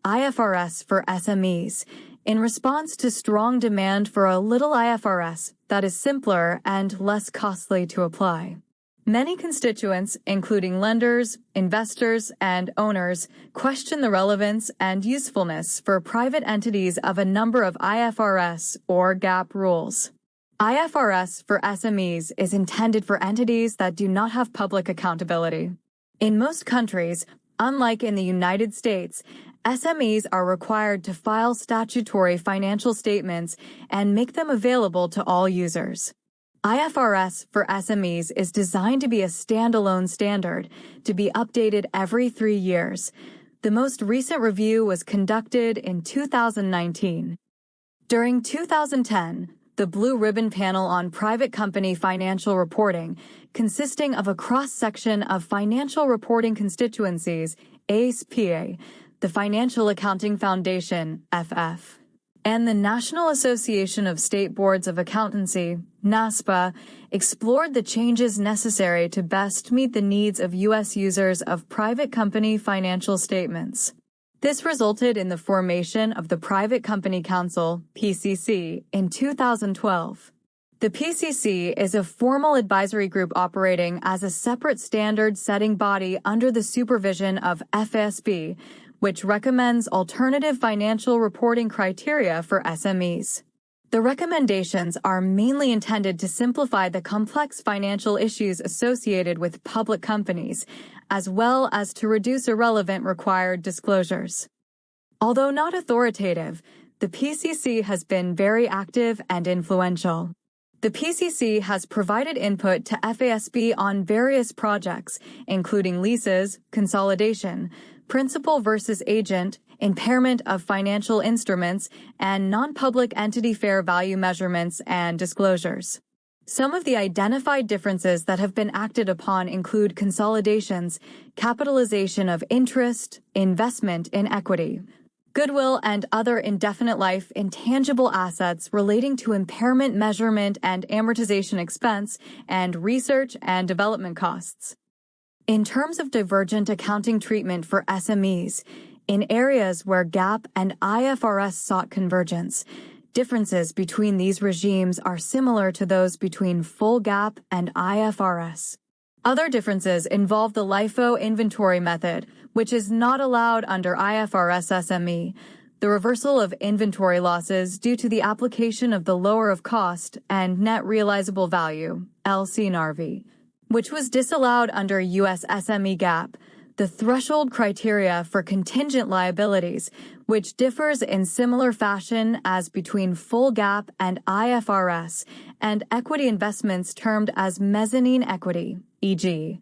IFRS for SMEs, in response to strong demand for a little IFRS that is simpler and less costly to apply. Many constituents, including lenders, investors, and owners, question the relevance and usefulness for private entities of a number of IFRS or GAAP rules. IFRS for SMEs is intended for entities that do not have public accountability. In most countries, unlike in the United States, SMEs are required to file statutory financial statements and make them available to all users. IFRS for SMEs is designed to be a standalone standard, to be updated every 3 years. The most recent review was conducted in 2019. During 2010, the Blue Ribbon Panel on Private Company Financial Reporting, consisting of a cross-section of financial reporting constituencies, ACE-PA, the Financial Accounting Foundation, FF, and the National Association of State Boards of Accountancy, NASPA, explored the changes necessary to best meet the needs of U.S. users of private company financial statements. This resulted in the formation of the Private Company Council, PCC, in 2012. The PCC is a formal advisory group operating as a separate standard-setting body under the supervision of FASB, which recommends alternative financial reporting criteria for SMEs. The recommendations are mainly intended to simplify the complex financial issues associated with public companies, as well as to reduce irrelevant required disclosures. Although not authoritative, the PCC has been very active and influential. The PCC has provided input to FASB on various projects, including leases, consolidation, principal versus agent, impairment of financial instruments, and non-public entity fair value measurements and disclosures. Some of the identified differences that have been acted upon include consolidations, capitalization of interest, investment in equity, goodwill and other indefinite life intangible assets relating to impairment measurement and amortization expense, and research and development costs. In terms of divergent accounting treatment for SMEs, in areas where GAAP and IFRS sought convergence, differences between these regimes are similar to those between full GAAP and IFRS. Other differences involve the LIFO inventory method, which is not allowed under IFRS SME, the reversal of inventory losses due to the application of the lower of cost and net realizable value, LCNRV, which was disallowed under US SME GAAP, the threshold criteria for contingent liabilities, which differs in similar fashion as between full GAAP and IFRS, and equity investments termed as mezzanine equity, e.g.,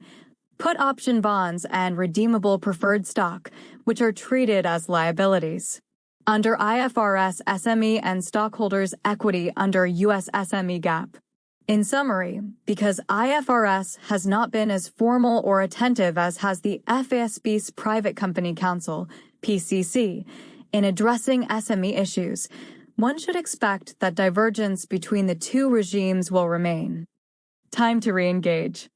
put option bonds and redeemable preferred stock, which are treated as liabilities. Under IFRS SME and stockholders' equity under US SME GAAP. In summary, because IFRS has not been as formal or attentive as has the FASB's Private Company Council, PCC, in addressing SME issues, one should expect that divergence between the two regimes will remain. Time to re-engage.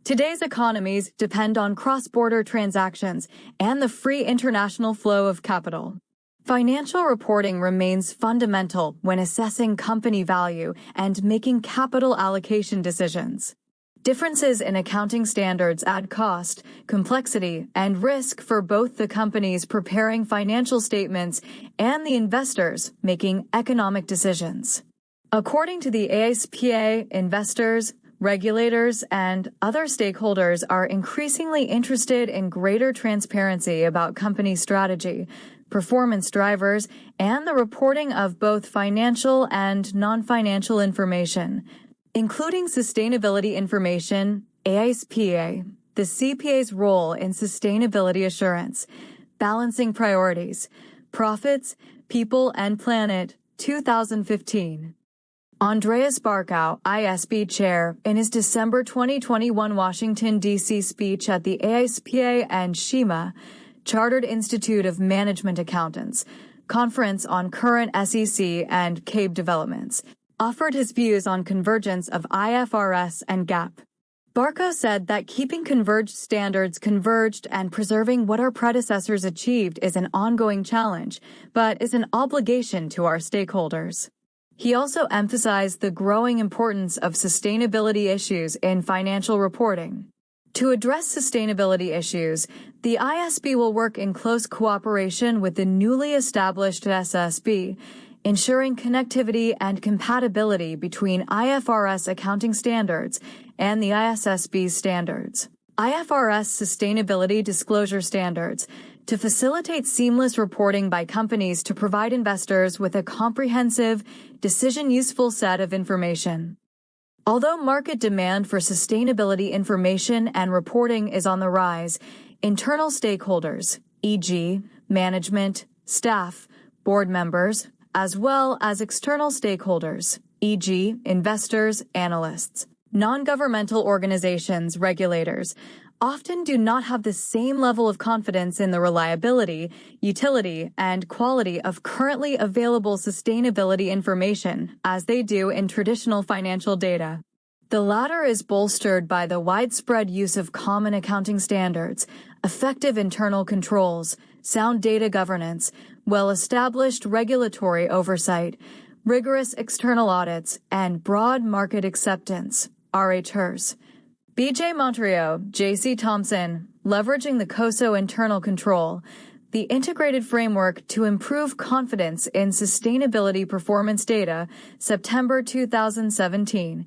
Today's economies depend on cross-border transactions and the free international flow of capital. Financial reporting remains fundamental when assessing company value and making capital allocation decisions. Differences in accounting standards add cost, complexity, and risk for both the companies preparing financial statements and the investors making economic decisions. According to the ASPA, investors, regulators, and other stakeholders are increasingly interested in greater transparency about company strategy, performance drivers, and the reporting of both financial and non-financial information, including sustainability information, ASPA, the CPA's role in sustainability assurance, balancing priorities, profits, people, and planet, 2015. Andreas Barkow, ISB Chair, in his December 2021 Washington, D.C. speech at the ASPA and SHIMA, Chartered Institute of Management Accountants, Conference on Current SEC and CABE Developments, offered his views on convergence of IFRS and GAAP. Barkow said that keeping converged standards converged and preserving what our predecessors achieved is an ongoing challenge, but is an obligation to our stakeholders. He also emphasized the growing importance of sustainability issues in financial reporting. To address sustainability issues, the ISB will work in close cooperation with the newly established SSB, ensuring connectivity and compatibility between IFRS accounting standards and the ISSB standards. IFRS Sustainability Disclosure Standards, to facilitate seamless reporting by companies to provide investors with a comprehensive, decision-useful set of information. Although market demand for sustainability information and reporting is on the rise, internal stakeholders, e.g., management, staff, board members, as well as external stakeholders, e.g., investors, analysts, non-governmental organizations, regulators, often do not have the same level of confidence in the reliability, utility, and quality of currently available sustainability information as they do in traditional financial data. The latter is bolstered by the widespread use of common accounting standards, effective internal controls, sound data governance, well-established regulatory oversight, rigorous external audits, and broad market acceptance, RHRs. BJ Monterio, JC Thompson, leveraging the COSO internal control, the integrated framework to improve confidence in sustainability performance data, September 2017,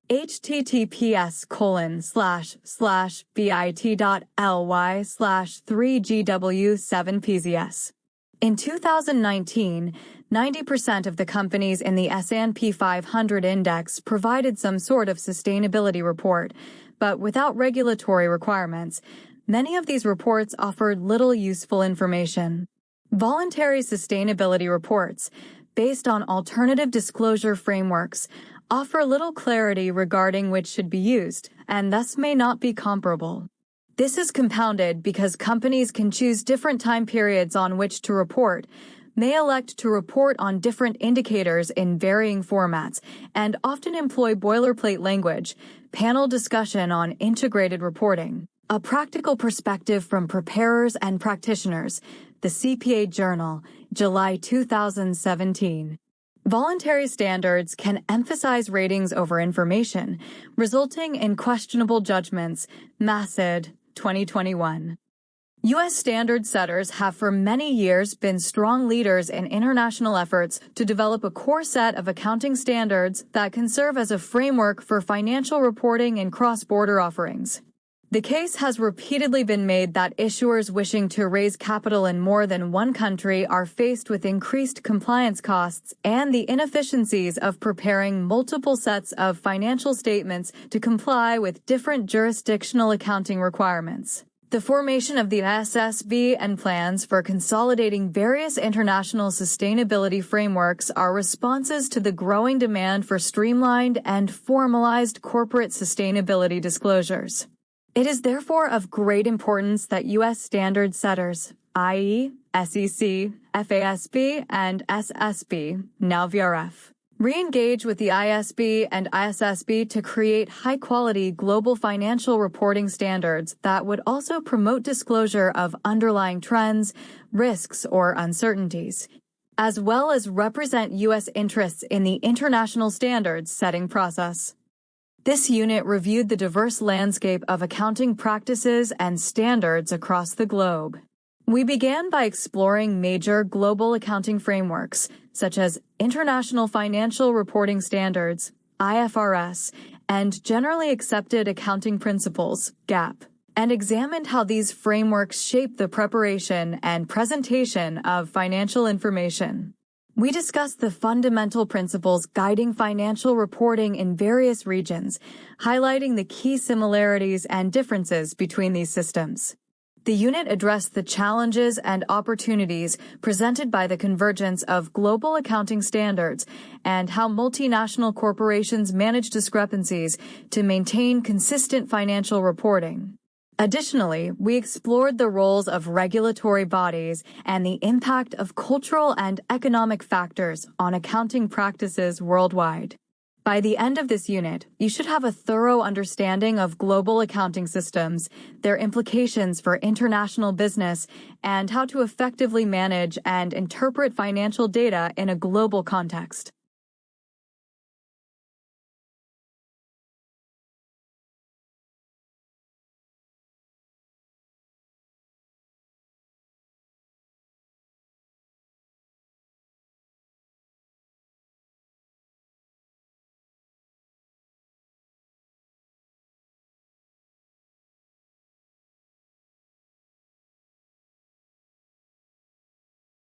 https://bit.ly/3GW7PZS. In 2019, 90% of the companies in the S&P 500 index provided some sort of sustainability report, but without regulatory requirements, many of these reports offered little useful information. Voluntary sustainability reports, based on alternative disclosure frameworks, offer little clarity regarding which should be used, and thus may not be comparable. This is compounded because companies can choose different time periods on which to report, may elect to report on different indicators in varying formats, and often employ boilerplate language, panel discussion on integrated reporting. A practical perspective from preparers and practitioners, the CPA Journal, July 2017. Voluntary standards can emphasize ratings over information, resulting in questionable judgments, Massid, 2021. U.S. standard setters have for many years been strong leaders in international efforts to develop a core set of accounting standards that can serve as a framework for financial reporting and cross-border offerings. The case has repeatedly been made that issuers wishing to raise capital in more than one country are faced with increased compliance costs and the inefficiencies of preparing multiple sets of financial statements to comply with different jurisdictional accounting requirements. The formation of the SSV and plans for consolidating various international sustainability frameworks are responses to the growing demand for streamlined and formalized corporate sustainability disclosures. It is therefore of great importance that U.S. standard setters, i.e., SEC, FASB, and SSB, now VRF, re-engage with the ISB and ISSB to create high-quality global financial reporting standards that would also promote disclosure of underlying trends, risks, or uncertainties, as well as represent U.S. interests in the international standards setting process. This unit reviewed the diverse landscape of accounting practices and standards across the globe. We began by exploring major global accounting frameworks, such as International Financial Reporting Standards, IFRS, and Generally Accepted Accounting Principles, GAAP, and examined how these frameworks shape the preparation and presentation of financial information. We discussed the fundamental principles guiding financial reporting in various regions, highlighting the key similarities and differences between these systems. The unit addressed the challenges and opportunities presented by the convergence of global accounting standards and how multinational corporations manage discrepancies to maintain consistent financial reporting. Additionally, we explored the roles of regulatory bodies and the impact of cultural and economic factors on accounting practices worldwide. By the end of this unit, you should have a thorough understanding of global accounting systems, their implications for international business, and how to effectively manage and interpret financial data in a global context.